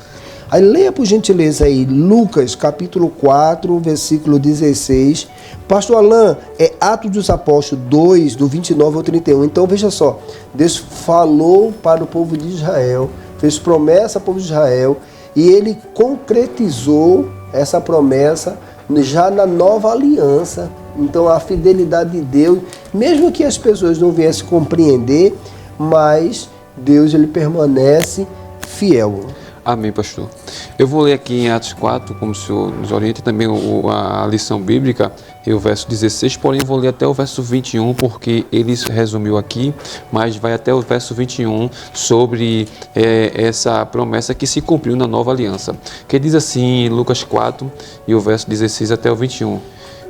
Aí leia por gentileza aí, Lucas capítulo 4, versículo 16. Pastor Alain, é Atos dos Apóstolos 2, do 29 ao 31. Então veja só, Deus falou para o povo de Israel, fez promessa ao povo de Israel, e ele concretizou essa promessa já na nova aliança. Então a fidelidade de Deus, mesmo que as pessoas não viessem compreender, mas Deus, ele permanece fiel. Amém, pastor. Eu vou ler aqui em Atos 4, como o senhor nos orienta, também a lição bíblica, e o verso 16, porém vou ler até o verso 21, porque ele resumiu aqui, mas vai até o verso 21 sobre essa promessa que se cumpriu na nova aliança. Que diz assim, em Lucas 4, e o verso 16 até o 21.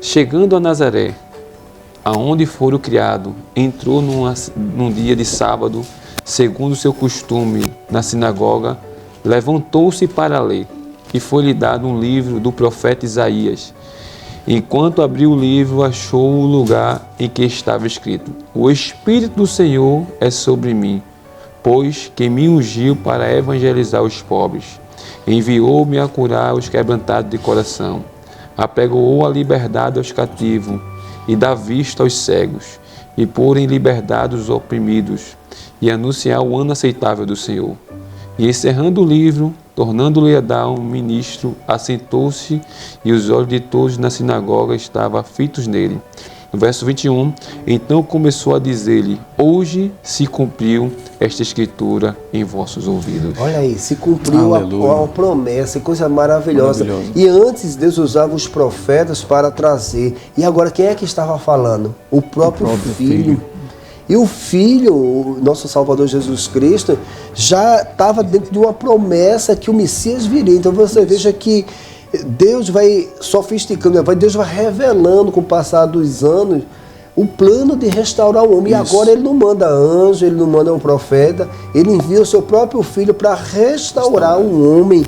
Chegando a Nazaré, aonde foram criado, entrou num dia de sábado, segundo o seu costume, na sinagoga, levantou-se para ler, e foi-lhe dado um livro do profeta Isaías. Enquanto abriu o livro, achou o lugar em que estava escrito: O Espírito do Senhor é sobre mim, pois que me ungiu para evangelizar os pobres. Enviou-me a curar os quebrantados de coração, apregoou a liberdade aos cativos, e dá vista aos cegos, e pôr em liberdade os oprimidos, e anunciar o ano aceitável do Senhor. E encerrando o livro, tornando-lhe a dar um ministro, assentou-se, e os olhos de todos na sinagoga estavam fitos nele. No verso 21, então começou a dizer-lhe: Hoje se cumpriu esta escritura em vossos ouvidos. Olha aí, se cumpriu a promessa, coisa maravilhosa. E antes Deus usava os profetas para trazer. E agora quem é que estava falando? O próprio Filho. E o Filho, o nosso Salvador Jesus Cristo, já estava dentro de uma promessa que o Messias viria. Então você veja que Deus vai sofisticando, Deus vai revelando com o passar dos anos o plano de restaurar o homem. Isso. E agora ele não manda anjo, ele não manda um profeta, ele envia o seu próprio Filho para restaurar o homem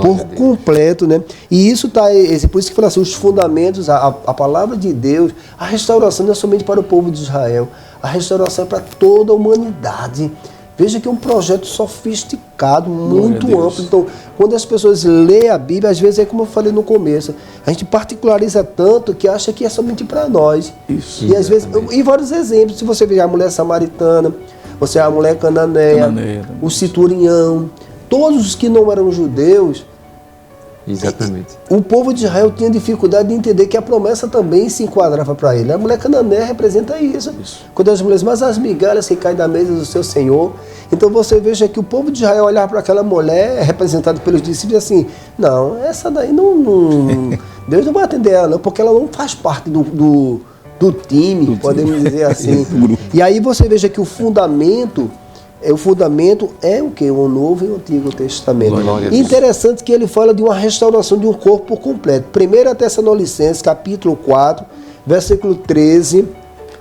por completo, né? E isso está, por isso que fala assim, os fundamentos, a palavra de Deus, a restauração não é somente para o povo de Israel, a restauração é para toda a humanidade. Veja que é um projeto sofisticado, muito amplo. Então, quando as pessoas lêem a Bíblia, às vezes é como eu falei no começo, a gente particulariza tanto que acha que é somente para nós. Isso, e às vezes, e vários exemplos, se você ver a mulher samaritana, você a mulher cananeia, o Citurião, todos os que não eram judeus, Exatamente. O povo de Israel tinha dificuldade de entender que a promessa também se enquadrava para ele. A mulher cananeia representa isso. Quando as mulheres, mas as migalhas que caem da mesa do seu Senhor. Então você veja que o povo de Israel olhava para aquela mulher, representada pelos discípulos, assim, não, essa daí não Deus não vai atender ela, não, porque ela não faz parte do time, podemos dizer assim. E aí você veja que o fundamento é o quê? O Novo e o Antigo Testamento. Interessante que ele fala de uma restauração de um corpo completo. 1 Tessalonicenses, capítulo 4, versículo 13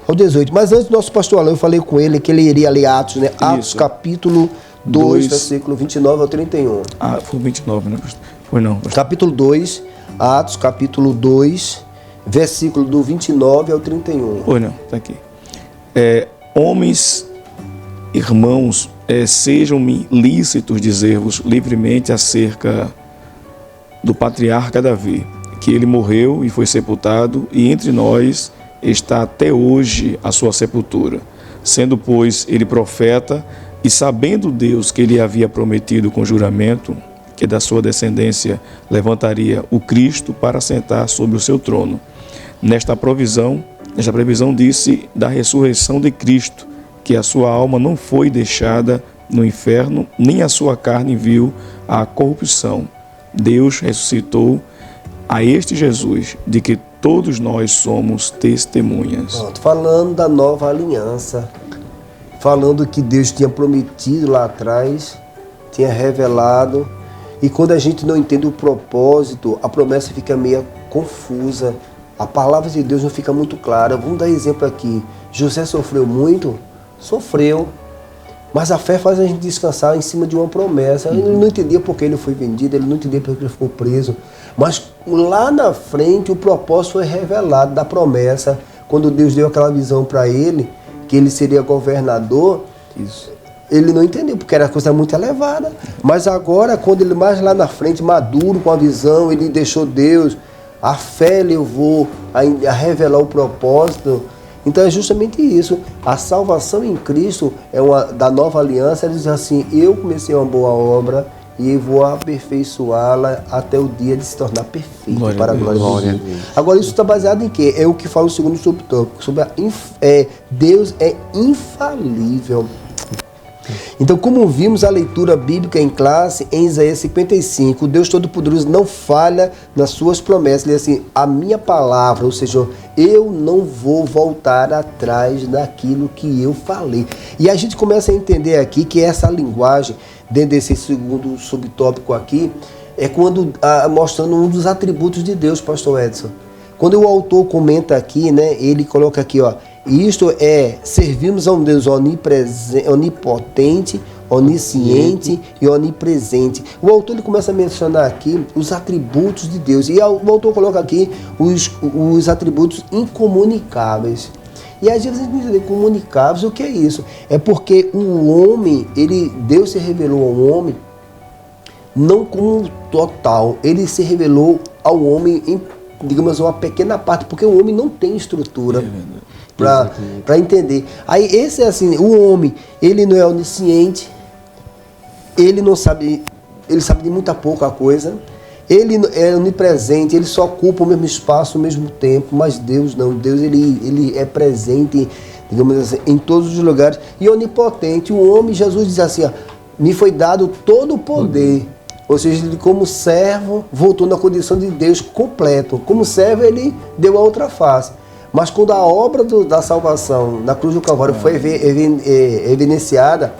ao 18. Mas antes do nosso pastor Alain, eu falei com ele que ele iria ler Atos, né? Atos, capítulo 2, versículo 29 ao 31. Ah, foi 29, né, pastor? Foi não, pastor. Capítulo 2, Atos, capítulo 2, versículo do 29 ao 31. Foi não, tá aqui. Homens, irmãos, sejam-me lícitos dizer-vos livremente acerca do patriarca Davi, que ele morreu e foi sepultado, e entre nós está até hoje a sua sepultura. Sendo, pois, ele profeta, e sabendo Deus que ele havia prometido com juramento, que da sua descendência levantaria o Cristo para sentar sobre o seu trono. Nesta previsão disse da ressurreição de Cristo, que a sua alma não foi deixada no inferno, nem a sua carne viu a corrupção. Deus ressuscitou a este Jesus, de que todos nós somos testemunhas. Pronto, falando da nova aliança, falando que Deus tinha prometido lá atrás, tinha revelado, e quando a gente não entende o propósito, a promessa fica meio confusa, a palavra de Deus não fica muito clara. Vamos dar exemplo aqui. José sofreu muito? Sofreu, mas a fé faz a gente descansar em cima de uma promessa. Ele não entendia porque ele foi vendido, ele não entendia porque ele ficou preso, mas lá na frente o propósito foi revelado da promessa, quando Deus deu aquela visão para ele, que ele seria governador. Isso. Ele não entendeu, porque era coisa muito elevada, mas agora, quando ele mais lá na frente, maduro com a visão, ele deixou Deus, a fé levou a revelar o propósito. Então é justamente isso. A salvação em Cristo é da nova aliança. Ele diz assim: eu comecei uma boa obra e vou aperfeiçoá-la até o dia de se tornar perfeito para a glória de Deus. Agora isso está baseado em quê? É o que fala o segundo subtópico, sobre Deus é infalível. Então, como vimos a leitura bíblica em classe, em Isaías 55, o Deus Todo-Poderoso não falha nas suas promessas. Ele diz assim: a minha palavra, ou seja, eu não vou voltar atrás daquilo que eu falei. E a gente começa a entender aqui que essa linguagem, dentro desse segundo subtópico aqui, é quando mostrando um dos atributos de Deus, pastor Edson. Quando o autor comenta aqui, né, ele coloca aqui, ó, isto é, servimos a um Deus onipotente, onisciente e onipresente. O autor ele começa a mencionar aqui os atributos de Deus. E o autor coloca aqui os atributos incomunicáveis. E às vezes a gente entende comunicáveis, o que é isso? É porque o homem, Deus se revelou ao homem não como total. Ele se revelou ao homem em, digamos, uma pequena parte, porque o homem não tem estrutura para entender. Aí esse é assim, o homem, ele não é onisciente, ele não sabe, ele sabe de muita pouca coisa, ele é onipresente, ele só ocupa o mesmo espaço, o mesmo tempo, mas Deus não. Deus ele é presente, digamos assim, em todos os lugares, e onipotente. O homem, Jesus diz assim, ó, me foi dado todo o poder. Ou seja, ele como servo voltou na condição de Deus completo. Como servo ele deu a outra face. Mas quando a obra da salvação na cruz do Calvário foi evidenciada,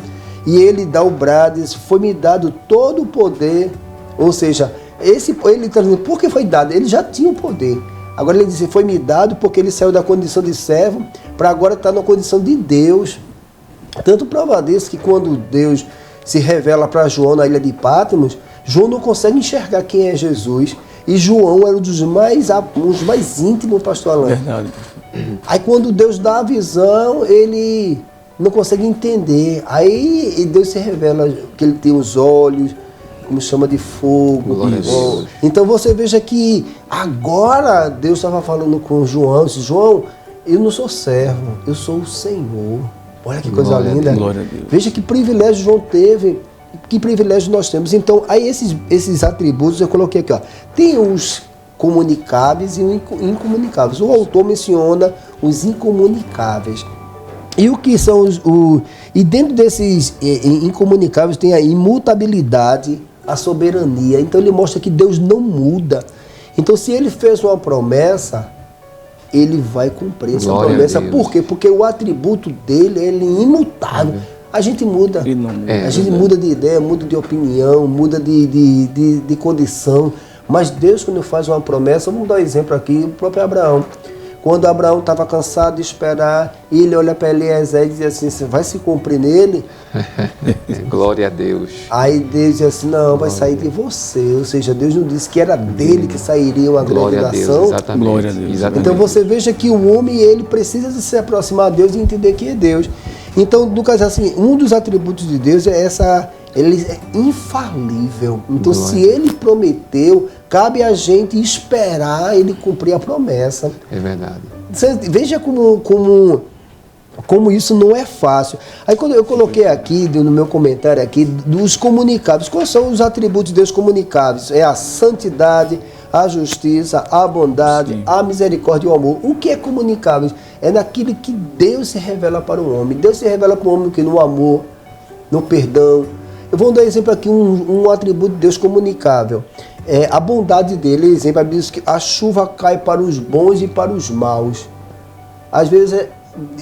e ele dá o brado, diz, foi-me dado todo o poder. Ou seja, ele está dizendo, por que foi dado? Ele já tinha o poder. Agora ele diz, foi-me dado porque ele saiu da condição de servo para agora estar na condição de Deus. Tanto prova disso que quando Deus se revela para João na ilha de Patmos, João não consegue enxergar quem é Jesus. E João era um dos mais íntimos, pastor Alain. Verdade. Aí quando Deus dá a visão, ele não consegue entender. Aí Deus se revela que ele tem os olhos, como chama de fogo. Então você veja que agora Deus estava falando com João. Disse, João, eu não sou servo, eu sou o Senhor. Olha que coisa linda. Glória a Deus. Veja que privilégio João teve que privilégio nós temos. Então, aí esses atributos eu coloquei aqui, ó. Tem os comunicáveis e os incomunicáveis. O autor menciona os incomunicáveis. E o que são e dentro desses incomunicáveis tem a imutabilidade, a soberania. Então ele mostra que Deus não muda. Então se ele fez uma promessa, ele vai cumprir essa promessa. Por quê? Porque o atributo dele é imutável. A gente muda. A gente muda de ideia, muda de opinião, muda de condição. Mas Deus, quando faz uma promessa, vamos dar um exemplo aqui, o próprio Abraão. Quando Abraão estava cansado de esperar, ele olha para Eliezer e diz assim, você vai se cumprir nele? Glória a Deus. Aí Deus diz assim, não, vai sair de você. Ou seja, Deus não disse que era dele que sairia uma grande nação. Exatamente. Glória a Deus. Exatamente. Então você veja que o homem, ele precisa de se aproximar a Deus e entender que é Deus. Então, no caso assim, um dos atributos de Deus é ele é infalível. Então, se ele prometeu, cabe a gente esperar ele cumprir a promessa. É verdade. Você veja como isso não é fácil. Aí quando eu coloquei aqui, no meu comentário aqui, dos comunicáveis, quais são os atributos de Deus comunicáveis? É a santidade, a justiça, a bondade, a misericórdia e o amor. O que é comunicável? É naquilo que Deus se revela para o homem. Deus se revela para o homem que no amor, no perdão. Eu vou dar exemplo aqui, um atributo de Deus comunicável. A bondade dele, exemplo, a Bíblia diz que a chuva cai para os bons e para os maus. Às vezes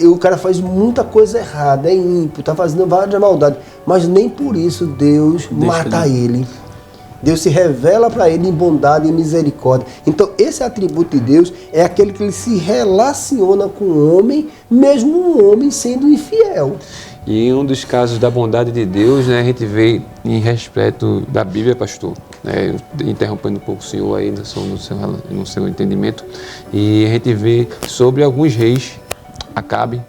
o cara faz muita coisa errada, é ímpio, está fazendo várias maldades, mas nem por isso Deus mata ele. Deus se revela para ele em bondade e misericórdia. Então esse atributo de Deus é aquele que ele se relaciona com o homem, mesmo um homem sendo infiel. E em um dos casos da bondade de Deus, né, a gente vê em respeito da Bíblia, pastor, né, interrompendo um pouco o senhor aí no seu entendimento, e a gente vê sobre alguns reis, Acabe,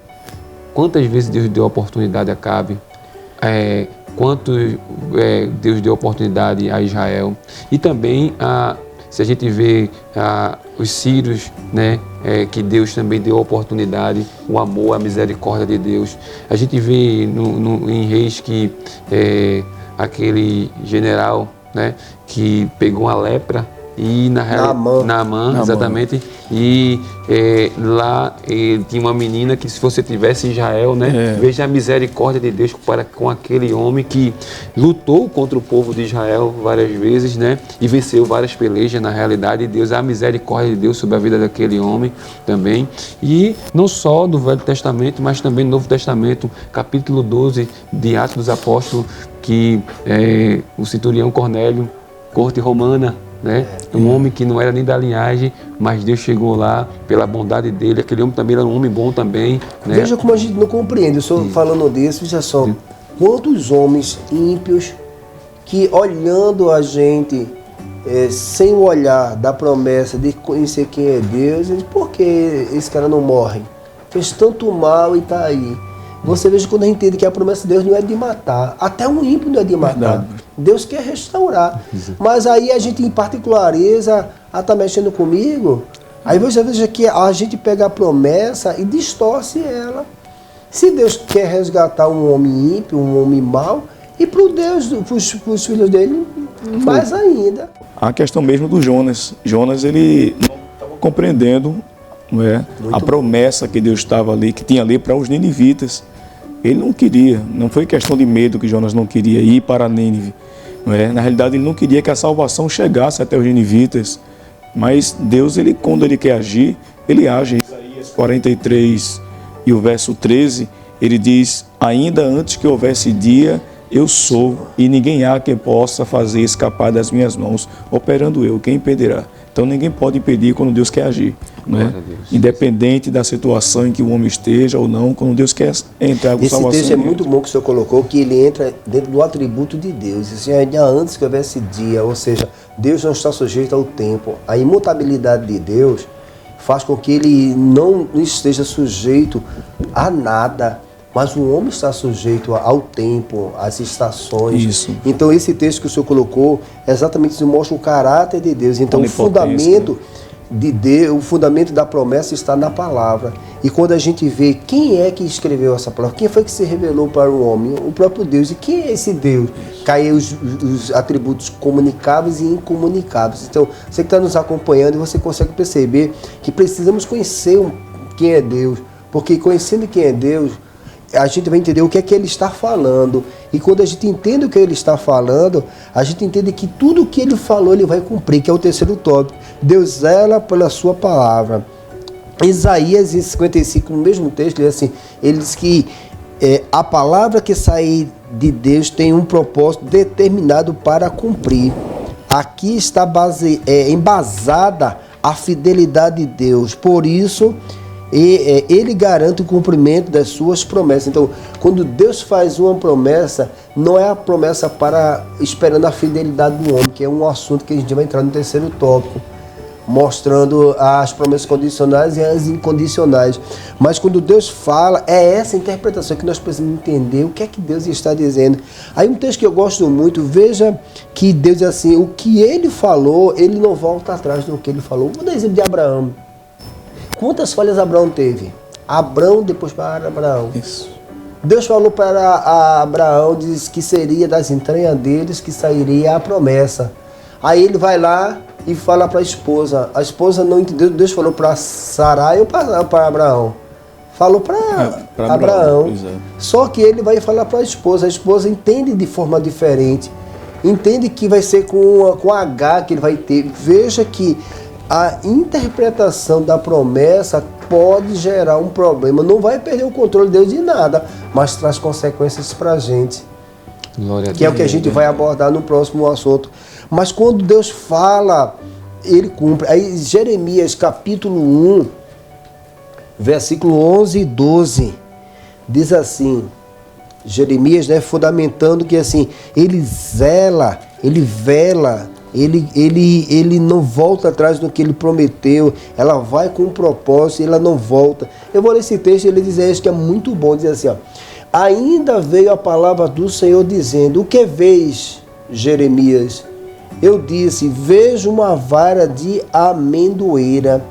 quantas vezes Deus deu oportunidade a Acabe, quanto Deus deu oportunidade a Israel, e também se a gente vê os sírios, né, que Deus também deu oportunidade, o amor, a misericórdia de Deus. A gente vê em Reis que aquele general, né, que pegou uma lepra e Naamã, exatamente, e lá tinha uma menina que se você tivesse em Israel, né, veja a misericórdia de Deus para com aquele homem que lutou contra o povo de Israel várias vezes, né, e venceu várias pelejas na realidade de Deus, a misericórdia de Deus sobre a vida daquele homem também, e não só do Velho Testamento, mas também no Novo Testamento, capítulo 12 de Atos dos Apóstolos, que o centurião Cornélio, corte romana, né? Um homem que não era nem da linhagem, mas Deus chegou lá pela bondade dele. Aquele homem também era um homem bom também, né? Veja como a gente não compreende. Eu estou falando disso, veja só. Quantos homens ímpios que olhando a gente sem o olhar da promessa de conhecer quem é Deus, eles, por que esse cara não morre? Fez tanto mal e está aí. Você veja quando a gente entende que a promessa de Deus não é de matar. Até um ímpio não é de matar. Verdade. Deus quer restaurar. Mas aí a gente em particulariza, está mexendo comigo. Aí você veja que a gente pega a promessa e distorce ela. Se Deus quer resgatar um homem ímpio, um homem mau, e para os filhos dele, mais ainda. A questão mesmo do Jonas. Jonas, ele não estava compreendendo, não é, a promessa que Deus estava ali, que tinha ali para os ninivitas. Ele não queria, não foi questão de medo que Jonas não queria ir para Nínive. Não é? Na realidade, ele não queria que a salvação chegasse até os ninivitas. Mas Deus, quando ele quer agir, ele age. Em Isaías 43 e o verso 13, ele diz: ainda antes que houvesse dia, eu sou, e ninguém há que possa fazer escapar das minhas mãos, operando eu, quem impedirá? Então ninguém pode impedir quando Deus quer agir, né? Independente da situação em que o homem esteja ou não, quando Deus quer entrar com salvação. Esse texto é muito bom que o senhor colocou, que ele entra dentro do atributo de Deus. Isso é antes que houvesse dia, ou seja, Deus não está sujeito ao tempo. A imutabilidade de Deus faz com que ele não esteja sujeito a nada. Mas o homem está sujeito ao tempo, às estações. Isso. Então esse texto que o senhor colocou, exatamente isso mostra o caráter de Deus. Então o fundamento de Deus, o fundamento da promessa está na palavra. E quando a gente vê quem é que escreveu essa palavra, quem foi que se revelou para o homem? O próprio Deus. E quem é esse Deus? Caiu os atributos comunicáveis e incomunicáveis. Então, você que está nos acompanhando, você consegue perceber que precisamos conhecer quem é Deus. Porque conhecendo quem é Deus, a gente vai entender o que é que ele está falando. E quando a gente entende o que ele está falando, a gente entende que tudo o que ele falou, ele vai cumprir, que é o terceiro tópico. Deus zela pela sua palavra. Isaías, em 55, no mesmo texto, ele diz que a palavra que sai de Deus tem um propósito determinado para cumprir. Aqui está embasada a fidelidade de Deus. Por isso, ele garante o cumprimento das suas promessas. Então, quando Deus faz uma promessa, não é a promessa para esperando a fidelidade do homem, que é um assunto que a gente vai entrar no terceiro tópico, mostrando as promessas condicionais e as incondicionais. Mas quando Deus fala, é essa interpretação que nós precisamos entender o que é que Deus está dizendo. Aí um texto que eu gosto muito, veja que Deus diz assim, o que ele falou, ele não volta atrás do que ele falou. Vou dar exemplo de Abraão. Quantas falhas Abraão teve? Abraão, depois para Abraão. Isso. Deus falou para Abraão, diz que seria das entranhas deles que sairia a promessa. Aí ele vai lá e fala para a esposa. A esposa não entendeu. Deus falou para Sarai ou para Abraão? Falou para Abraão. Só que ele vai falar para a esposa. A esposa entende de forma diferente. Entende que vai ser com H que ele vai ter. Veja que a interpretação da promessa pode gerar um problema. Não vai perder o controle de Deus de nada, mas traz consequências para a gente. Glória a Deus. Que é o que a gente vai abordar no próximo assunto. Mas quando Deus fala, ele cumpre. Aí Jeremias capítulo 1, versículo 11 e 12, diz assim, Jeremias, fundamentando que assim, ele zela, ele vela, ele não volta atrás do que ele prometeu, ela vai com um propósito e ela não volta. Eu vou ler esse texto, ele diz isso que é muito bom, diz assim, ainda veio a palavra do Senhor dizendo, o que vês, Jeremias? Eu disse, vejo uma vara de amendoeira.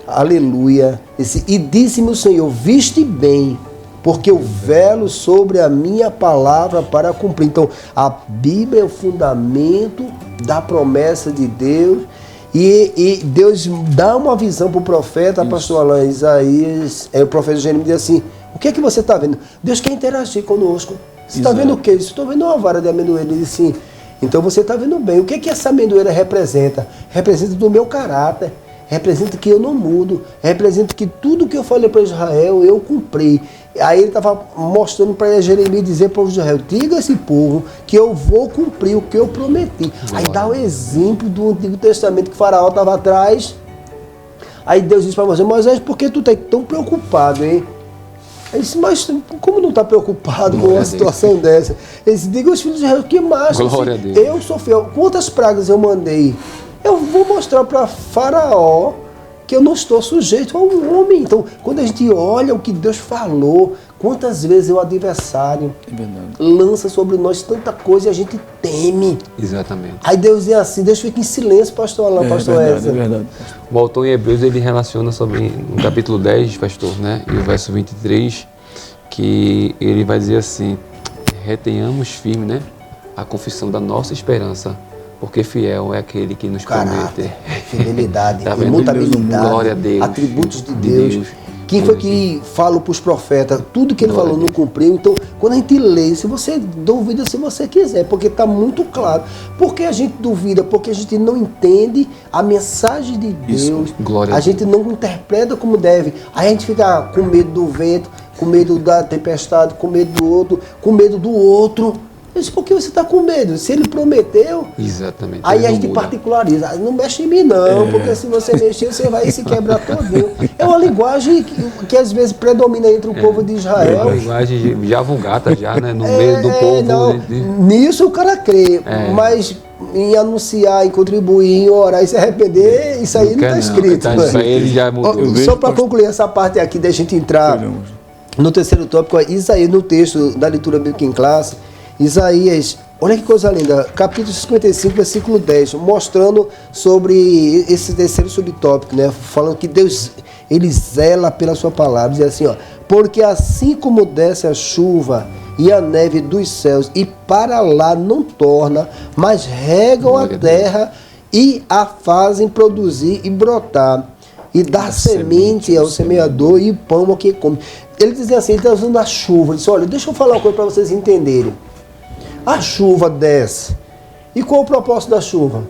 Aleluia. E disse-me o Senhor, viste bem, porque eu velo sobre a minha palavra para cumprir. Então, a Bíblia é o fundamento da promessa de Deus. E Deus dá uma visão para o profeta, pastor Alain, Isaías, o profeta Jeremias diz assim, o que é que você está vendo? Deus quer interagir conosco. Você está vendo o quê? Estou vendo uma vara de amendoeira. Ele disse assim, então você está vendo bem. O que é que essa amendoeira representa? Representa do meu caráter. Representa que eu não mudo. Representa que tudo que eu falei para Israel, eu cumpri. Aí ele estava mostrando para Jeremias dizer para Israel, diga a esse povo que eu vou cumprir o que eu prometi. Aí dá o exemplo do Antigo Testamento que o faraó estava atrás. Aí Deus disse para Moisés, por que tu está tão preocupado, hein? Ele disse, mas como não está preocupado com uma situação dessa? Ele disse, diga aos filhos de Israel, que macho, eu sou fiel. Quantas pragas eu mandei? Eu vou mostrar para Faraó que eu não estou sujeito a um homem. Então, quando a gente olha o que Deus falou, quantas vezes o adversário lança sobre nós tanta coisa e a gente teme. Exatamente. Aí Deus é assim, Deus fica em silêncio, pastor Alain, pastor Ezra. É verdade. O autor em Hebreus, ele relaciona sobre, no capítulo 10, pastor, e o verso 23, que ele vai dizer assim, retenhamos firme, a confissão da nossa esperança, porque fiel é aquele que nos promete. Fidelidade, imutabilidade, glória a Deus, atributos de Deus. Quem foi que falou para os profetas? Tudo que ele falou não cumpriu. Então, quando a gente lê, se você duvida, se você quiser, porque está muito claro. Por que a gente duvida? Porque a gente não entende a mensagem de Deus. A gente não interpreta como deve. Aí a gente fica com medo do vento, com medo da tempestade, com medo do outro, com medo do outro. Eu disse, por que você está com medo? Se ele prometeu, exatamente, aí a gente particulariza. Não mexe em mim não, porque se você mexer, você vai se quebrar todinho. É uma linguagem que às vezes predomina entre o povo de Israel. É uma linguagem já vulgata, no meio do povo. Não, nisso o cara crê, mas em anunciar, em contribuir, em orar e se arrepender, isso aí não está escrito. Ele já mudou. Só para concluir essa parte aqui, deixa a gente entrar no terceiro tópico, Isaías, no texto da leitura bíblica em classe, Isaías Olha que coisa linda, capítulo 55, versículo 10, mostrando sobre esse terceiro subtópico, né? Falando que Deus, ele zela pela sua palavra, diz assim, ó, porque assim como desce a chuva e a neve dos céus e para lá não torna, mas regam a terra e a fazem produzir e brotar, e dar semente ao semeador e pão ao que come. Ele diz assim, ele está usando a chuva, ele diz, olha, deixa eu falar uma coisa para vocês entenderem. A chuva desce. E qual é o propósito da chuva?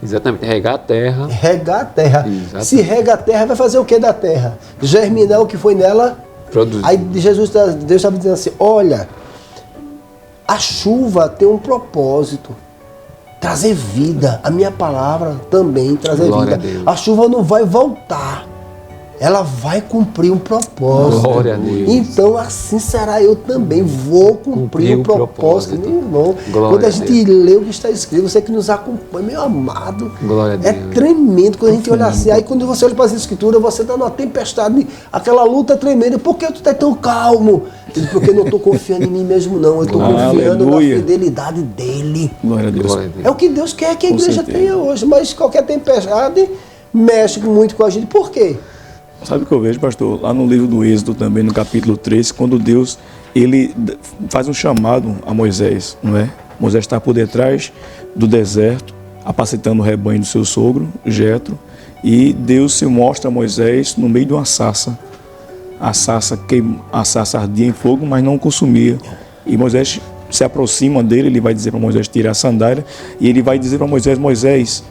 Exatamente, regar a terra. Regar a terra. Exatamente. Se rega a terra, vai fazer o que da terra? Germinar o que foi nela? Produzir. Aí Deus estava dizendo assim, olha, a chuva tem um propósito. Trazer vida. A minha palavra também trazer Glória vida. a Deus. A chuva não vai voltar. Ela vai cumprir um propósito. Glória a Deus. Então assim será eu também. Vou cumprir o propósito. Meu irmão, Glória quando a a gente lê o que está escrito, você que nos acompanha, meu amado, Glória a Deus. é tremendo quando a gente olha assim. Aí quando você olha para as escrituras, você está numa tempestade, aquela luta tremenda. Por que tu está tão calmo? Porque eu não estou confiando em mim mesmo, não. Eu estou confiando na fidelidade dele. Glória a Deus. Glória a Deus. É o que Deus quer que a Com igreja certeza. tenha hoje. Mas qualquer tempestade mexe muito com a gente. Por quê? Sabe o que eu vejo, pastor? Lá no livro do Êxodo também, no capítulo 3, quando Deus, ele faz um chamado a Moisés, não é? Moisés está por detrás do deserto, apacentando o rebanho do seu sogro, Jetro, e Deus se mostra a Moisés no meio de uma sarça. A sarça ardia em fogo, mas não consumia. E Moisés se aproxima dele, ele vai dizer para Moisés tirar a sandália, e ele vai dizer para Moisés, Moisés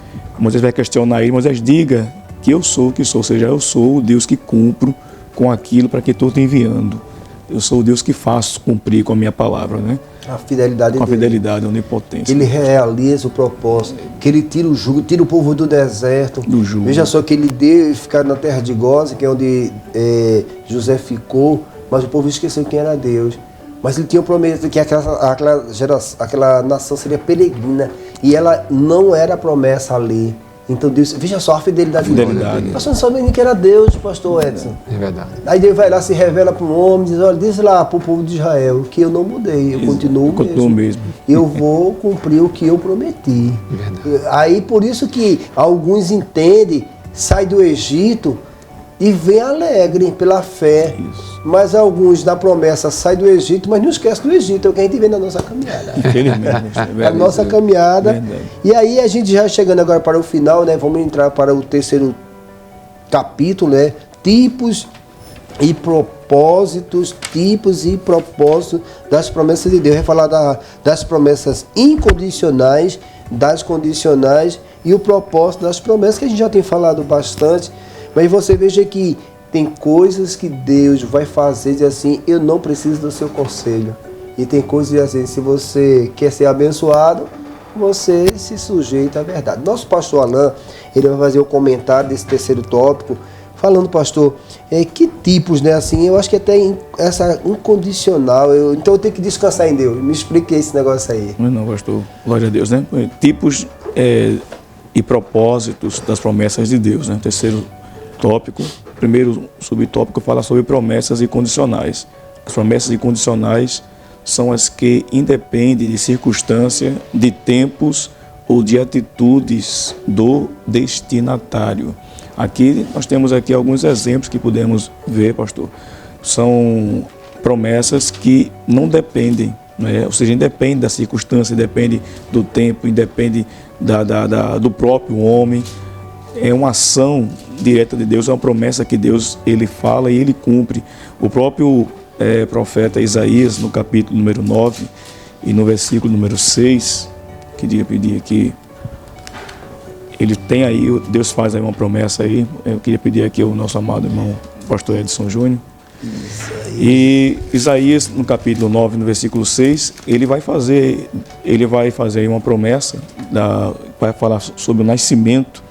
vai questionar ele, Moisés, diga que eu sou o que sou, ou seja, eu sou o Deus que cumpro com aquilo para que estou te enviando. Eu sou o Deus que faço cumprir com a minha palavra, né? A fidelidade Com a dele. fidelidade, a onipotência. Ele realiza o propósito, que ele tira o jugo, tira o povo do deserto. Do jugo. Veja só que ele deu ficar na terra de Gósen, que é onde José ficou, mas o povo esqueceu quem era Deus. Mas ele tinha prometido que aquela nação seria peregrina, e ela não era promessa ali. Então Deus, veja só a fidelidade dele. Pastor, não sabia nem que era Deus, pastor Edson. É verdade. Aí Deus vai lá, se revela para um homem, diz, olha, diz lá para o povo de Israel que eu não mudei, eu continuo mesmo. Eu vou cumprir o que eu prometi. Verdade. Aí por isso que alguns entendem, sai do Egito e vem alegre pela fé. Isso. Mas alguns da promessa saem do Egito, mas não esquece do Egito, é o que a gente vê na nossa caminhada. Infelizmente. A nossa caminhada. Verdade. E aí a gente já chegando agora para o final, né? Vamos entrar para o terceiro capítulo, né? Tipos e propósitos das promessas de Deus. Vai falar das promessas incondicionais, das condicionais e o propósito das promessas, que a gente já tem falado bastante. Mas você veja que tem coisas que Deus vai fazer diz assim, eu não preciso do seu conselho. E tem coisas assim, se você quer ser abençoado, você se sujeita à verdade. Nosso pastor Alain, ele vai fazer o comentário desse terceiro tópico, falando, pastor, que tipos, né, assim, eu acho que até essa incondicional, então eu tenho que descansar em Deus. Me explique esse negócio aí. Não, pastor, glória a Deus, né? Tipos e propósitos das promessas de Deus, né? Terceiro tópico, primeiro subtópico fala sobre promessas incondicionais. As promessas incondicionais são as que independem de circunstância, de tempos ou de atitudes do destinatário. Aqui nós temos aqui alguns exemplos que podemos ver, pastor. São promessas que não dependem, né? Ou seja, independe da circunstância, independe do tempo, independe do próprio homem. É uma ação direta de Deus, é uma promessa que Deus ele fala e ele cumpre. O próprio profeta Isaías, no capítulo número 9 e no versículo número 6, queria pedir aqui, ele tem aí, Deus faz aí uma promessa aí, eu queria pedir aqui ao nosso amado irmão pastor Edson Júnior. E Isaías, no capítulo 9, no versículo 6, ele vai fazer aí uma promessa, vai falar sobre o nascimento,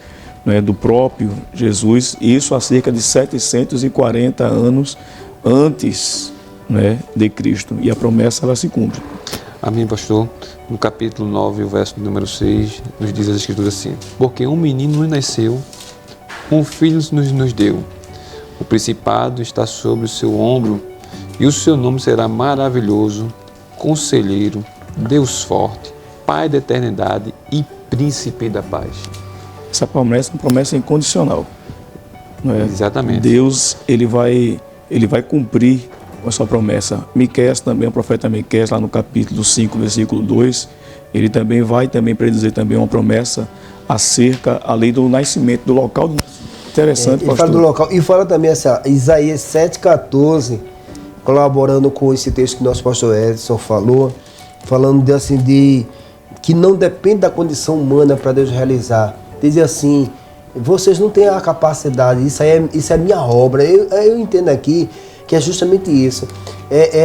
né, do próprio Jesus, isso há cerca de 740 anos antes, né, de Cristo. E a promessa ela se cumpre. Amém, pastor. No capítulo 9, o verso número 6, nos diz as Escrituras assim: porque um menino nos nasceu, um filho nos deu. O principado está sobre o seu ombro, e o seu nome será maravilhoso, conselheiro, Deus forte, Pai da eternidade e Príncipe da paz. Essa promessa é uma promessa incondicional. Não é? Exatamente. Deus, ele vai cumprir a sua promessa. Miqueias também, o profeta Miqueias, lá no capítulo 5, versículo 2, ele também vai predizer também uma promessa acerca, além do nascimento, do local do nascimento. Interessante, ele fala do local. E fala também assim, Isaías 7,14, colaborando com esse texto que nosso pastor Edson falou, falando de que não depende da condição humana para Deus realizar. Diz assim, vocês não têm a capacidade, isso é minha obra. Eu entendo aqui que é justamente isso.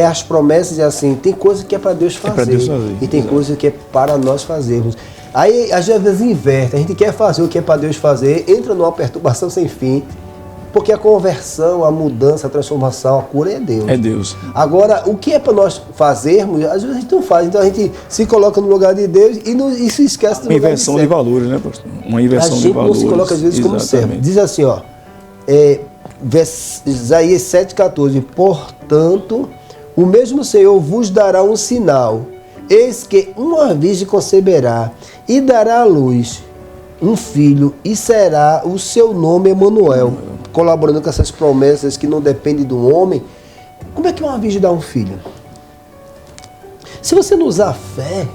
As promessas, assim, tem coisa que é para Deus fazer, e tem coisa que é para nós fazermos. Aí, às vezes, inverte, a gente quer fazer o que é para Deus fazer, entra numa perturbação sem fim, porque a conversão, a mudança, a transformação, a cura é Deus. É Deus. Agora, o que é para nós fazermos, às vezes a gente não faz. Então a gente se coloca no lugar de Deus e se esquece do lugar de Deus. Uma inversão de valores, né, pastor? Uma inversão de valores. A gente não se coloca às vezes como servo. Diz assim, Isaías 7,14, portanto, o mesmo Senhor vos dará um sinal. Eis que uma virgem conceberá e dará à luz um filho e será o seu nome Emanuel. Colaborando com essas promessas que não dependem do homem. Como é que uma virgem dá um filho? Se você não usar fé,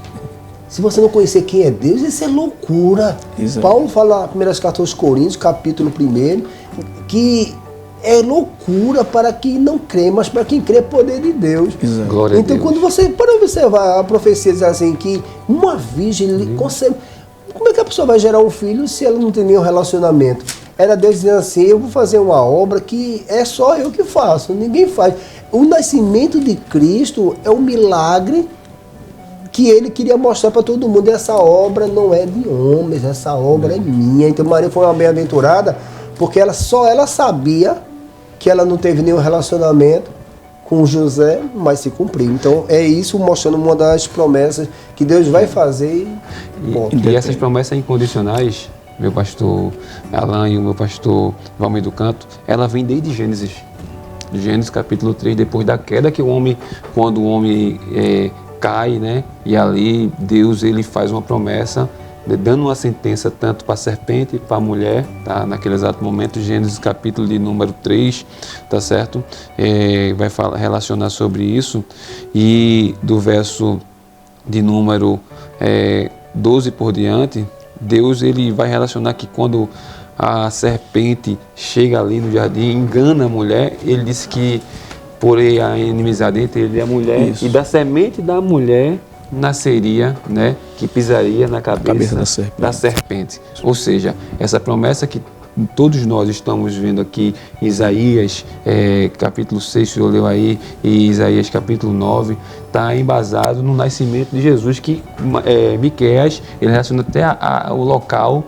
se você não conhecer quem é Deus, isso é loucura. Exato. Paulo fala em 1 carta aos Coríntios, capítulo 1, que é loucura para quem não crê, mas para quem crê é poder de Deus. Glória então, a Deus. Quando você para observar a profecia, diz assim, que uma virgem concebe. Como é que a pessoa vai gerar um filho se ela não tem nenhum relacionamento? Era Deus dizendo assim, eu vou fazer uma obra que é só eu que faço, ninguém faz. O nascimento de Cristo é um milagre que ele queria mostrar para todo mundo. Essa obra não é de homens, essa obra é minha. Então Maria foi uma bem-aventurada porque ela sabia que ela não teve nenhum relacionamento com José, mas se cumpriu. Então é isso mostrando uma das promessas que Deus vai fazer. E essas promessas incondicionais, meu pastor Alain e o meu pastor Valmir do Canto, ela vem desde Gênesis. Gênesis capítulo 3, depois da queda que quando o homem cai, né? E ali Deus ele faz uma promessa, dando uma sentença tanto para a serpente e para a mulher, tá? Naquele exato momento, Gênesis capítulo de número 3, tá certo? Vai relacionar sobre isso, e do verso de número 12 por diante, Deus ele vai relacionar que quando a serpente chega ali no jardim, engana a mulher, ele disse que por a inimizade entre ele e a mulher, isso. E da semente da mulher nasceria, né, que pisaria na cabeça da serpente. Ou seja, essa promessa que todos nós estamos vendo aqui, Isaías capítulo 6, que eu leu aí, e Isaías capítulo 9, está embasado no nascimento de Jesus, que Miqueias, ele relaciona até o local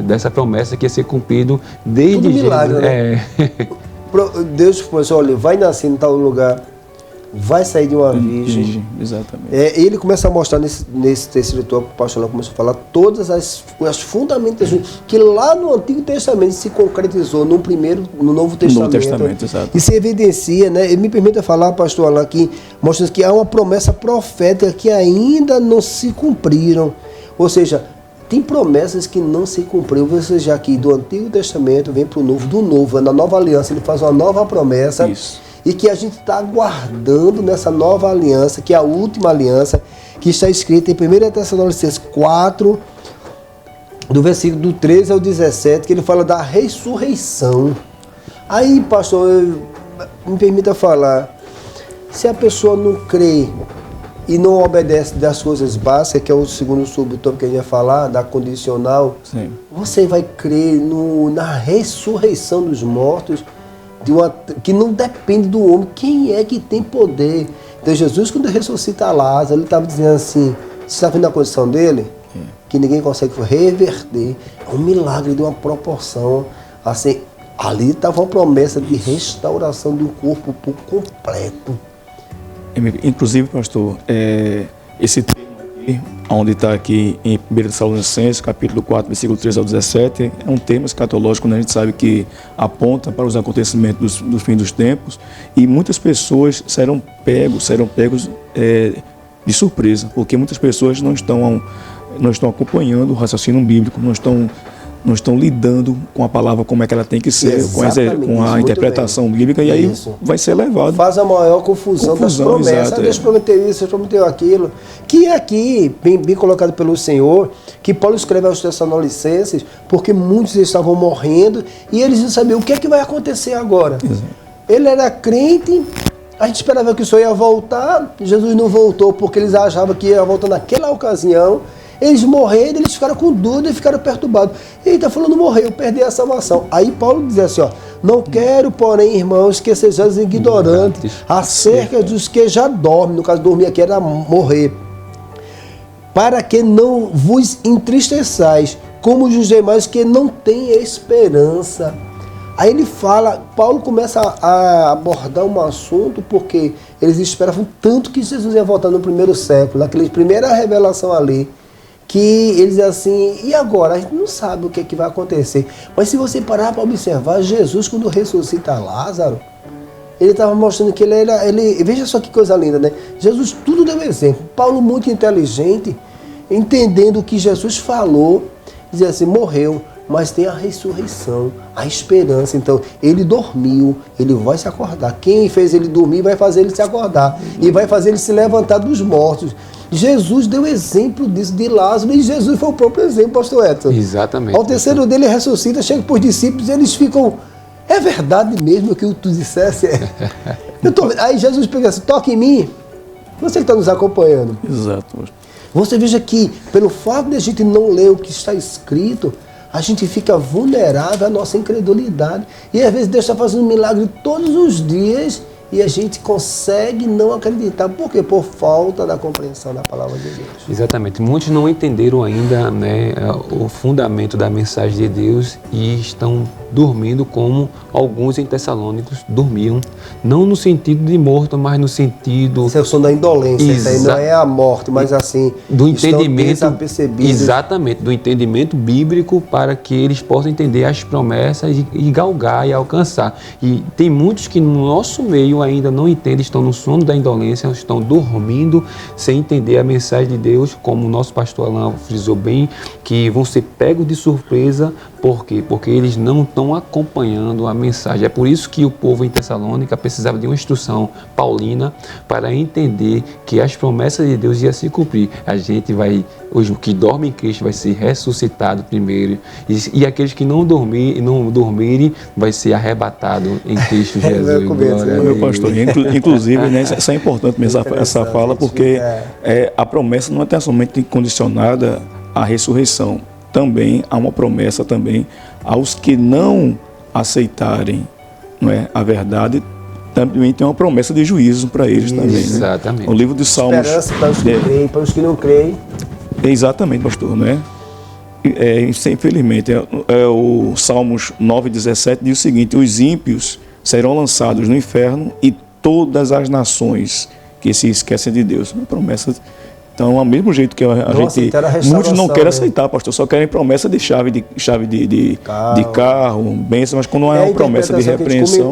dessa promessa que ia ser cumprido desde tudo milagre, Jesus. Né? Deus falou assim, olha, vai nascer em tal lugar, vai sair de uma virgem. Exatamente. Ele começa a mostrar nesse terceiro tópico, o pastor lá começou a falar todas as fundamentações que lá no Antigo Testamento se concretizou no Novo Testamento. Exato. E se evidencia, né? Me permita falar, pastor Alain, que mostra que há uma promessa profética que ainda não se cumpriram. Ou seja, tem promessas que não se cumpriu. Você já aqui do Antigo Testamento vem para o Novo, do Novo, na nova aliança, ele faz uma nova promessa. Isso. E que a gente está aguardando nessa nova aliança, que é a última aliança, que está escrita em 1 Tessalonicenses 4, do versículo do 13 ao 17, que ele fala da ressurreição. Aí, pastor, me permita falar, se a pessoa não crê e não obedece das coisas básicas, que é o segundo subtópico que a gente vai falar, da condicional, sim, você vai crer na ressurreição dos mortos, que não depende do homem. Quem é que tem poder? Então Jesus, quando ressuscita Lázaro, ele estava dizendo assim, você está vendo a condição dele? Que ninguém consegue reverter. É um milagre de uma proporção. Assim, ali estava uma promessa de restauração do corpo por completo. Inclusive, pastor, esse termo aqui, onde está aqui em 1 Tessalonicenses, capítulo 4, versículo 13 ao 17, é um termo escatológico, né? A gente sabe que aponta para os acontecimentos do fim dos tempos, e muitas pessoas serão pegos de surpresa, porque muitas pessoas não estão acompanhando o raciocínio bíblico, não estão lidando com a palavra como é que ela tem que ser, com a interpretação bíblica, e aí vai ser levado. Faz a maior confusão das promessas. Exato, Deus prometeu isso, Deus prometeu aquilo. Que é aqui, bem colocado pelo Senhor, que Paulo escreve aos Tessalonicenses, porque muitos estavam morrendo e eles não sabiam o que é que vai acontecer agora. Exato. Ele era crente, a gente esperava que o Senhor ia voltar, Jesus não voltou porque eles achavam que ia voltar naquela ocasião. Eles morreram, eles ficaram com dúvida e ficaram perturbados. Eita, falando morreu, perdi a salvação. Aí Paulo diz assim, ó, não quero, porém, irmãos, que sejais ignorantes acerca dos que já dormem. No caso, dormir aqui era morrer. Para que não vos entristeçais, como os demais que não têm esperança. Aí ele fala, Paulo começa a abordar um assunto porque eles esperavam tanto que Jesus ia voltar no primeiro século, naquela primeira revelação ali, que eles dizem assim, e agora? A gente não sabe o que, é que vai acontecer. Mas se você parar para observar, Jesus, quando ressuscita Lázaro, ele estava mostrando que veja só que coisa linda, né? Jesus tudo deu exemplo. Paulo, muito inteligente, entendendo o que Jesus falou, dizia assim, morreu, mas tem a ressurreição, a esperança. Então, ele dormiu, ele vai se acordar. Quem fez ele dormir vai fazer ele se acordar. E vai fazer ele se levantar dos mortos. Jesus deu exemplo disso, de Lázaro, e Jesus foi o próprio exemplo, pastor Edson. Exatamente. Ao terceiro dele, ele ressuscita, chega para os discípulos, eles ficam, é verdade mesmo o que tu dissesse? Aí Jesus pega assim, toca em mim, você está nos acompanhando. Exato. Você veja que, pelo fato de a gente não ler o que está escrito, a gente fica vulnerável à nossa incredulidade. E às vezes Deus está fazendo um milagre todos os dias e a gente consegue não acreditar. Por quê? Por falta da compreensão da palavra de Deus. Exatamente. Muitos não entenderam ainda, né, o fundamento da mensagem de Deus e estão dormindo como alguns em Tessalônicos dormiam. Não no sentido de morto, mas no sentido... Isso é o som da indolência. Isso aí não é a morte, mas assim... Do entendimento... Exatamente, do entendimento bíblico para que eles possam entender as promessas e galgar e alcançar. E tem muitos que no nosso meio ainda não entendem, estão no sono da indolência, estão dormindo sem entender a mensagem de Deus, como o nosso pastor Alain frisou bem, que vão ser pegos de surpresa. Por quê? Porque eles não estão acompanhando a mensagem. É por isso que o povo em Tessalônica precisava de uma instrução paulina para entender que as promessas de Deus iam se cumprir. A gente vai, hoje, o que dorme em Cristo vai ser ressuscitado primeiro, e aqueles que não dormirem vai ser arrebatado em Cristo Jesus. Meu pastor, inclusive, né, isso é importante mesmo, essa fala, porque a promessa não é tão somente condicionada à ressurreição. Também há uma promessa também aos que não aceitarem, não é, a verdade, também tem uma promessa de juízo para eles. Isso, também. Exatamente. Né? O livro de Salmos... Esperança para os que creem, para os que não creem. Exatamente, pastor, não é? Infelizmente, o Salmos 9,17 diz o seguinte: os ímpios serão lançados no inferno e todas as nações que se esquecem de Deus. Uma promessa... Então, ao mesmo jeito que muitos não querem aceitar, pastor, só querem promessa de chave de carro, bênção, mas quando não é uma promessa de repreensão.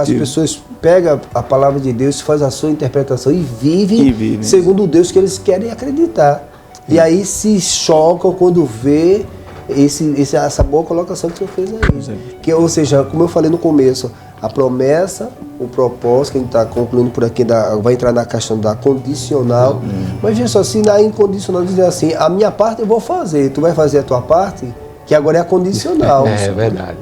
As pessoas pegam a palavra de Deus, fazem a sua interpretação e vivem segundo o Deus que eles querem acreditar. E aí se chocam quando vê essa boa colocação que o senhor fez aí. Que, ou seja, como eu falei no começo, a promessa, o propósito, que a gente está concluindo por aqui, vai entrar na questão da condicional. Mas veja só, se na incondicional dizer assim, a minha parte eu vou fazer, tu vai fazer a tua parte, que agora é a condicional. É verdade.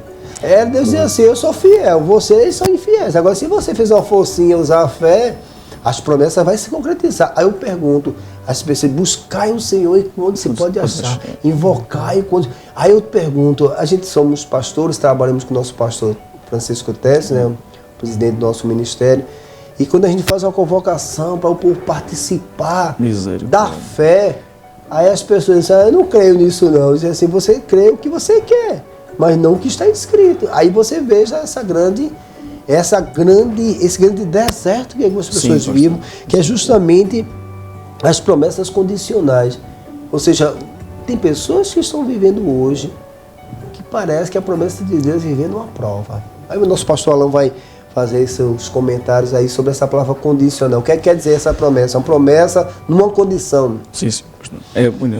Deus diz assim, eu sou fiel, vocês são infiéis. Agora, se você fez uma forcinha, usar a fé, as promessas vão se concretizar. Aí eu pergunto, as pessoas, buscai o Senhor enquanto se pode achar, invocai enquanto... Aí eu pergunto, a gente somos pastores, trabalhamos com o nosso pastor Francisco Tessi, né, o presidente do nosso ministério, e quando a gente faz uma convocação para o povo participar da fé, aí as pessoas dizem, eu não creio nisso não. Dizem assim, você crê o que você quer, mas não o que está escrito. Aí você veja esse grande deserto que algumas pessoas vivem, que é justamente as promessas condicionais. Ou seja, tem pessoas que estão vivendo hoje que parece que a promessa de Deus é vivendo uma prova. Aí o nosso pastor Alain vai fazer seus comentários aí sobre essa palavra condicional. O que quer dizer essa promessa? Uma promessa numa condição. Sim, sim.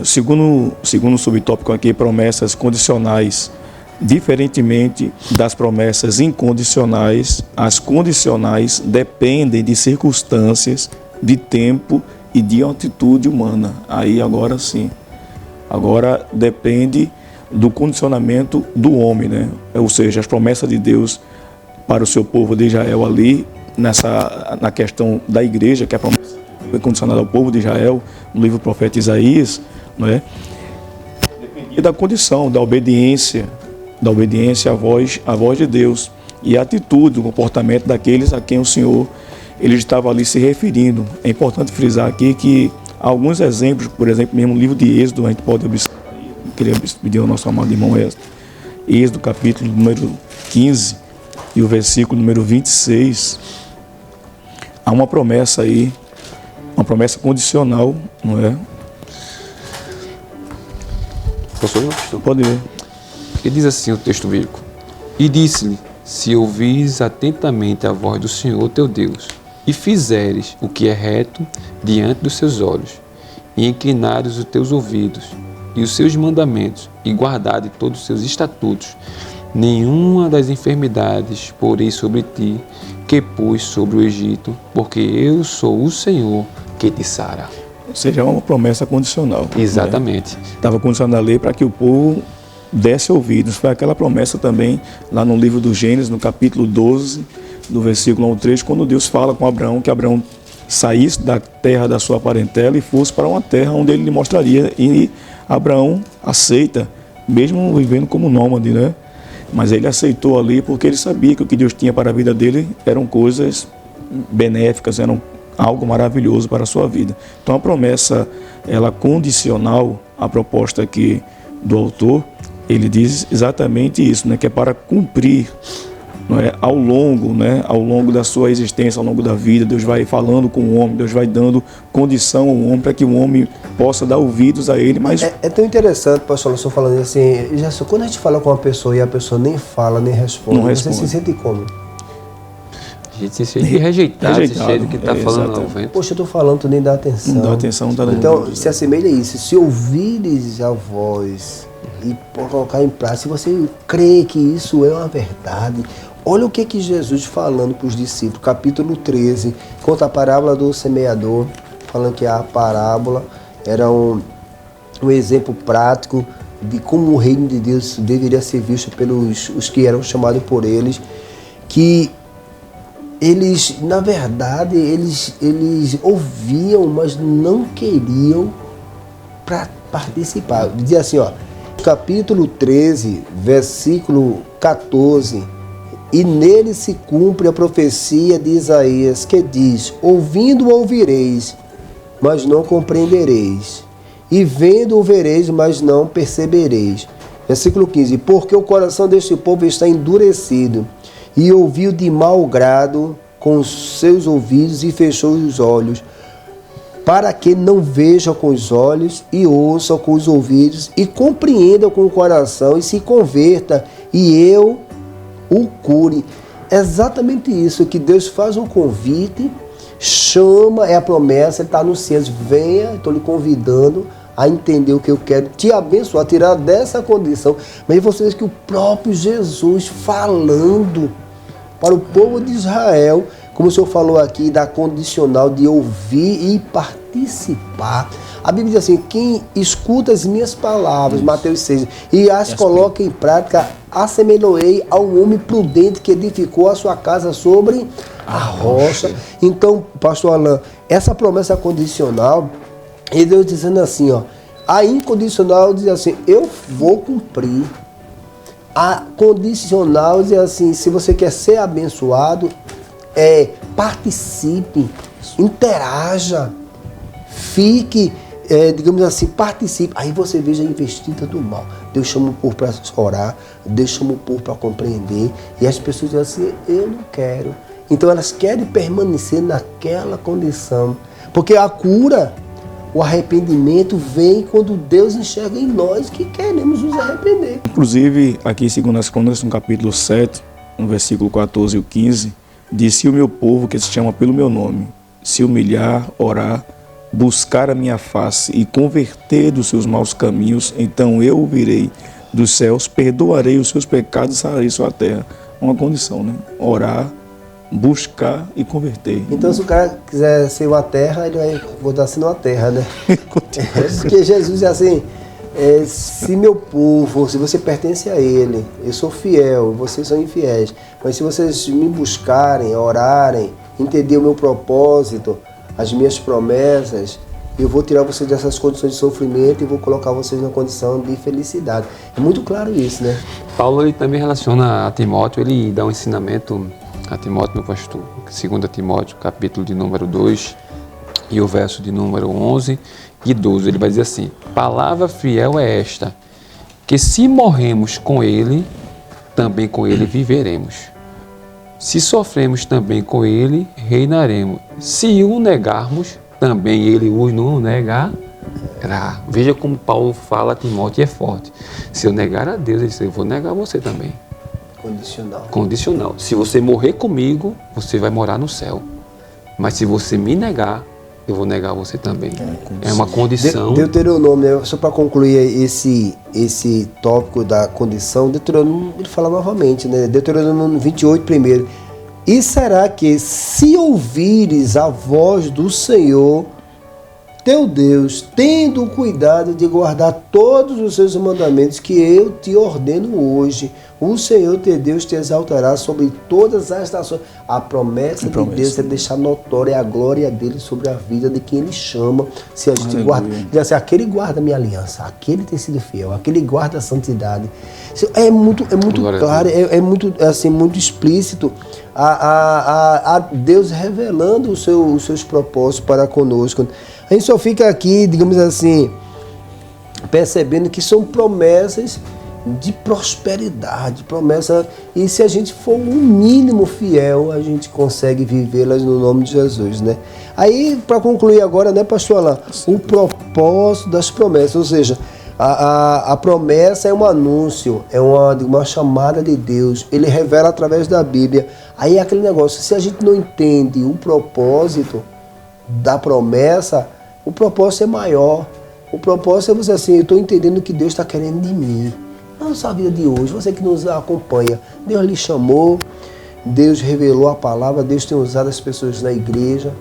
Segundo o subtópico aqui, promessas condicionais. Diferentemente das promessas incondicionais, as condicionais dependem de circunstâncias, de tempo e de atitude humana. Aí agora sim. Agora depende do condicionamento do homem, né? Ou seja, as promessas de Deus para o seu povo de Israel ali, na questão da igreja, que a promessa foi condicionada ao povo de Israel, no livro do profeta Isaías, não é? Dependia da condição, da obediência à voz de Deus e a atitude, o comportamento daqueles a quem o Senhor ele estava ali se referindo. É importante frisar aqui que alguns exemplos, por exemplo, mesmo no livro de Êxodo, a gente pode observar, queria pedir ao nosso amado irmão Êxodo, capítulo número 15 e o versículo número 26, há uma promessa aí, uma promessa condicional, não é? Posso ler, pastor? Pode ler. Ele diz assim o texto bíblico: E disse-lhe, se ouvires atentamente a voz do Senhor teu Deus, e fizeres o que é reto diante dos seus olhos, e inclinares os teus ouvidos, e os seus mandamentos, e guardares todos os seus estatutos, nenhuma das enfermidades porei sobre ti, que pus sobre o Egito, porque eu sou o Senhor que te sara. Ou seja, é uma promessa condicional. Exatamente. Estava condicionando a lei para que o povo desse ouvidos. Foi aquela promessa também lá no livro do Gênesis, no capítulo 12, do versículo 1 ao 3, quando Deus fala com Abraão que Abraão saísse da terra da sua parentela e fosse para uma terra onde ele lhe mostraria. E Abraão aceita, mesmo vivendo como nômade, né? Mas ele aceitou ali porque ele sabia que o que Deus tinha para a vida dele eram coisas benéficas, eram algo maravilhoso para a sua vida. Então a promessa, ela condicional, a proposta aqui do autor, ele diz exatamente isso, né? Que é para cumprir, não é? Ao longo da sua existência, ao longo da vida, Deus vai falando com o homem, Deus vai dando condição ao homem para que o homem possa dar ouvidos a ele. Mas é tão interessante, pastor, eu estou falando assim, quando a gente fala com uma pessoa e a pessoa nem fala, nem responde, não você responde. se sente como? A gente se sente rejeitado, se cheio do que está falando ao vento. Poxa, eu estou falando, tu nem dá atenção. Não dá atenção, não dá Então, atenção. se assemelha a isso. Se ouvires a voz e colocar em prática, se você crê que isso é uma verdade, olha o que Jesus falando para os discípulos, capítulo 13, conta a parábola do semeador, falando que a parábola era um exemplo prático de como o reino de Deus deveria ser visto pelos os que eram chamados por eles, que eles, na verdade, eles ouviam, mas não queriam participar. Dizia assim, ó, capítulo 13, versículo 14, e nele se cumpre a profecia de Isaías, que diz, ouvindo ouvireis, mas não compreendereis, e vendo ouvireis, mas não percebereis. Versículo 15, porque o coração deste povo está endurecido, e ouviu de mau grado com os seus ouvidos e fechou os olhos, para que não vejam com os olhos e ouçam com os ouvidos e compreendam com o coração e se converta e eu o cure. É exatamente isso, que Deus faz um convite, chama, é a promessa, Ele está anunciando, venha, estou lhe convidando a entender o que eu quero, te abençoar, tirar dessa condição. Mas você vê que o próprio Jesus falando para o povo de Israel, como o senhor falou aqui, da condicional de ouvir e participar. A Bíblia diz assim, quem escuta as minhas palavras, Mateus 6, e as coloca em prática, assemelhei ao homem prudente que edificou a sua casa sobre a rocha. Então, pastor Alain, essa promessa condicional, e Deus dizendo assim, ó, a incondicional diz assim, eu vou cumprir. A condicional diz assim, se você quer ser abençoado, participe, interaja, fique, digamos assim, participe. Aí você veja a investida do mal. Deus chama o povo para orar, Deus chama o povo para compreender, e as pessoas dizem assim, eu não quero. Então elas querem permanecer naquela condição, porque a cura, o arrependimento vem quando Deus enxerga em nós que queremos nos arrepender. Inclusive, aqui em 2 Crônicas, no capítulo 7, no versículo 14 e 15, Disse: se o meu povo, que se chama pelo meu nome, se humilhar, orar, buscar a minha face e converter dos seus maus caminhos, então eu ouvirei dos céus, perdoarei os seus pecados e sararei sua terra. Uma condição, né? Orar, buscar e converter. Então, se o cara quiser ser uma terra, ele vai voltar sendo uma terra, né? Porque Jesus é assim, se meu povo, se você pertence a ele, eu sou fiel, vocês são infiéis, mas se vocês me buscarem, orarem, entender o meu propósito, as minhas promessas, eu vou tirar vocês dessas condições de sofrimento e vou colocar vocês na condição de felicidade. É muito claro isso, né? Paulo ele também relaciona a Timóteo, ele dá um ensinamento a Timóteo, meu pastor, 2 Timóteo, capítulo de número 2 e o verso de número 11 e 12, ele vai dizer assim: palavra fiel é esta, que se morremos com ele, também com ele viveremos. Se sofremos também com ele, reinaremos. Se o negarmos, também ele os não negará. Veja como Paulo fala a Timóteo e é forte. Se eu negar a Deus, ele diz: eu vou negar você também. Condicional. Condicional. Se você morrer comigo, você vai morar no céu. Mas se você me negar, eu vou negar você também. É uma condição. Deuteronômio, né? Só para concluir esse tópico da condição, Deuteronômio, ele fala novamente, né? Deuteronômio 28, primeiro. E será que, se ouvires a voz do Senhor, teu Deus, tendo cuidado de guardar todos os seus mandamentos que eu te ordeno hoje, o Senhor teu Deus te exaltará sobre todas as nações. A promessa de Deus é deixar notória a glória dele sobre a vida de quem ele chama. Se a gente guarda, diz assim, aquele guarda a minha aliança, aquele tem sido fiel, aquele guarda a santidade. É muito claro, é muito, assim, muito explícito a Deus revelando os seus propósitos para conosco. A gente só fica aqui, digamos assim, percebendo que são promessas de prosperidade, promessa, e se a gente for um mínimo fiel, a gente consegue vivê-las no nome de Jesus, né? Aí, para concluir agora, né, pastor Alain, o propósito das promessas, ou seja, a promessa é um anúncio, é uma chamada de Deus, ele revela através da Bíblia. Aí é aquele negócio, se a gente não entende o propósito da promessa, o propósito é maior. O propósito é você assim, eu estou entendendo o que Deus está querendo de mim. Nossa vida de hoje, você que nos acompanha, Deus lhe chamou, Deus revelou a palavra, Deus tem usado as pessoas na igreja,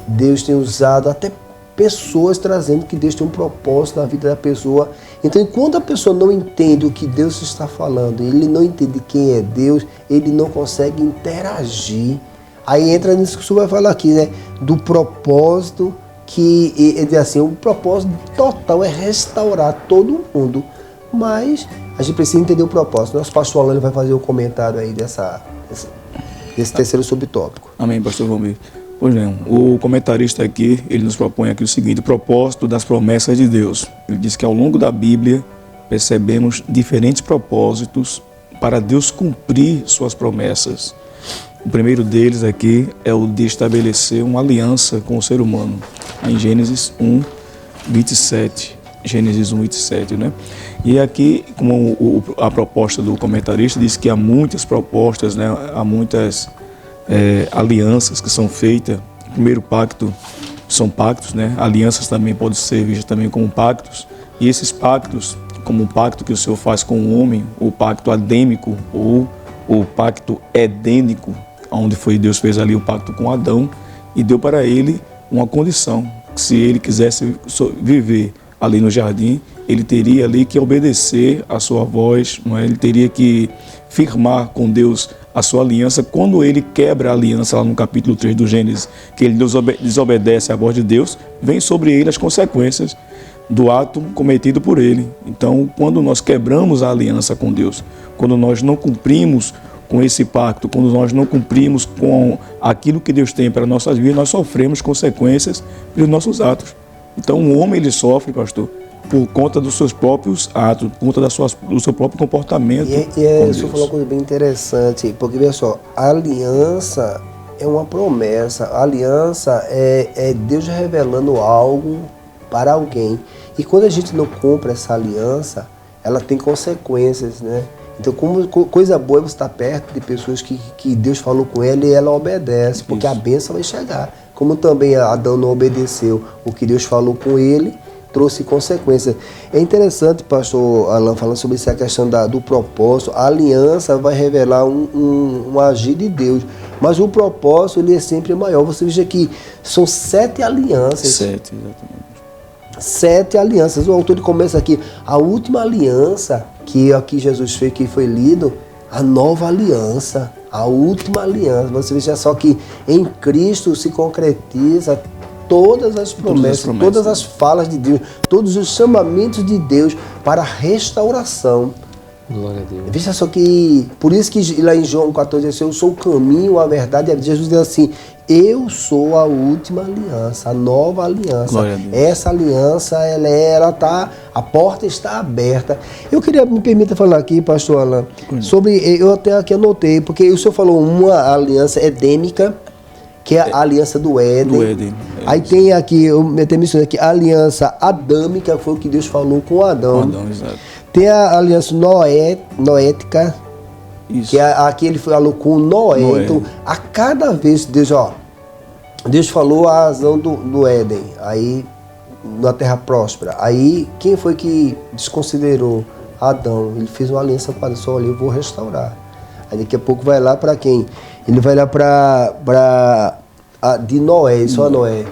Deus tem usado até pessoas trazendo que Deus tem um propósito na vida da pessoa. Então, enquanto a pessoa não entende o que Deus está falando, ele não entende quem é Deus, ele não consegue interagir. Aí entra nisso que o senhor vai falar aqui, né? Do propósito, que é assim, o propósito total é restaurar todo mundo. Mas a gente precisa entender o propósito. Nosso pastor Alain vai fazer o comentário aí desse terceiro subtópico. Amém, pastor Valmir. Pois não, o comentarista aqui, ele nos propõe aqui o seguinte: o propósito das promessas de Deus. Ele diz que ao longo da Bíblia percebemos diferentes propósitos para Deus cumprir suas promessas. O primeiro deles aqui é o de estabelecer uma aliança com o ser humano, em Gênesis 1, 27. Gênesis 1, 27, né? E aqui, como a proposta do comentarista diz que há muitas propostas, né? Há muitas alianças que são feitas. O primeiro pacto são pactos, né? Alianças também podem ser vistas também como pactos. E esses pactos, como o pacto que o Senhor faz com o homem, o pacto adêmico ou o pacto edênico, onde foi Deus fez ali o pacto com Adão e deu para ele uma condição, que se ele quisesse viver ali no jardim, ele teria ali que obedecer a sua voz, não é? Ele teria que firmar com Deus a sua aliança. Quando ele quebra a aliança lá no capítulo 3 do Gênesis, que ele desobedece à voz de Deus, vem sobre ele as consequências do ato cometido por ele. Então, quando nós quebramos a aliança com Deus, quando nós não cumprimos com esse pacto, quando nós não cumprimos com aquilo que Deus tem para nossas vidas, nós sofremos consequências pelos nossos atos. Então, o homem, ele sofre, pastor, por conta dos seus próprios atos, por conta do seu próprio comportamento. E o senhor falou uma coisa bem interessante, porque, veja só, a aliança é uma promessa, a aliança é Deus revelando algo para alguém. E quando a gente não cumpre essa aliança, ela tem consequências, né? Então, coisa boa é você estar perto de pessoas que Deus falou com ela e ela obedece, porque a bênção vai chegar. Como também Adão não obedeceu o que Deus falou com ele, trouxe consequência. É interessante, pastor Alan, falando sobre essa questão do propósito. A aliança vai revelar um agir de Deus, mas o propósito ele é sempre maior. Você veja que são 7 alianças. 7, exatamente. 7 alianças. O autor começa aqui. A última aliança que aqui Jesus fez, que foi lido, a nova aliança, a última aliança. Você veja só que em Cristo se concretiza todas as promessas, todas as falas de Deus, todos os chamamentos de Deus para a restauração. Glória a Deus. Veja só que, por isso que lá em João 14, diz assim, eu sou o caminho, a verdade e a vida. Jesus diz assim, eu sou a última aliança, a nova aliança. Glória a Deus. Essa aliança, ela tá, a porta está aberta. Eu queria, me permita falar aqui, pastor Alan, sobre, eu até aqui anotei, porque o senhor falou uma aliança edêmica, que é a aliança do Éden. Do Éden. Aí tem aqui, eu até mencionei aqui, a aliança adâmica, foi o que Deus falou com Adão. Adão, exato. Tem a aliança noética, Isso. que é a que ele falou com Noé. Então, a cada vez, Deus falou a razão do Éden, aí na terra próspera. Aí, quem foi que desconsiderou? Adão. Ele fez uma aliança com Adão, só olha, eu vou restaurar. Aí daqui a pouco vai lá para quem? Ele vai lá para de Noé, só Noé.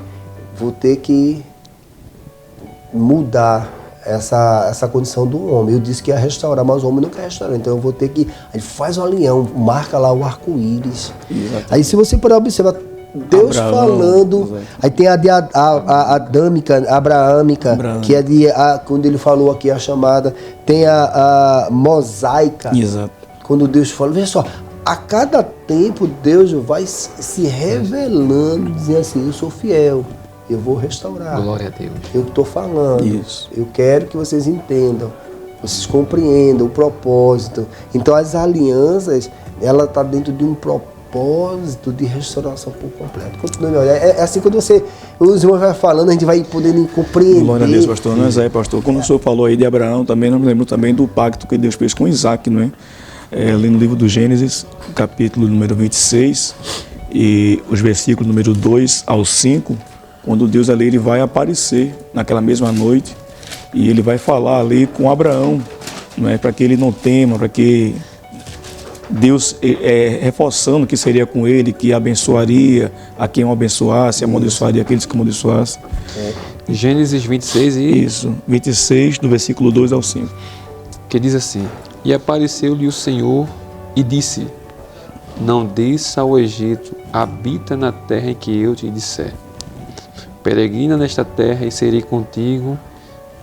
Vou ter que mudar essa condição do homem. Eu disse que ia restaurar, mas o homem não quer restaurar. Então eu vou ter que... Aí faz um leão, marca lá o arco-íris. Aí se você puder observar, Deus Abraão, falando... Exatamente. Aí tem a de adâmica, abraâmica, que é de... quando ele falou aqui a chamada. Tem a mosaica. Exato. Quando Deus fala, veja só, a cada tempo Deus vai se revelando, dizendo assim, eu sou fiel, eu vou restaurar. Glória a Deus. Eu estou falando. Isso. Eu quero que vocês entendam, vocês compreendam o propósito. Então as alianças, ela está dentro de um propósito de restauração por completo. Continue a olhar. É assim quando os irmãos vão falando, a gente vai podendo compreender. Glória a Deus, pastor. Nós aí, pastor, quando o senhor falou aí de Abraão, também nós lembramos também do pacto que Deus fez com Isaac, não é? Ali no livro do Gênesis, capítulo número 26, e os versículos número 2 ao 5, quando Deus ali ele vai aparecer naquela mesma noite e ele vai falar ali com Abraão, não é? Para que ele não tema, para que Deus reforçando que seria com ele, que abençoaria a quem o abençoasse, amaldiçoaria aqueles que amaldiçoassem. Gênesis 26 e... Isso, 26, do versículo 2 ao 5. Que diz assim, e apareceu-lhe o Senhor e disse, não desça ao Egito, habita na terra em que eu te disser. Peregrina nesta terra e serei contigo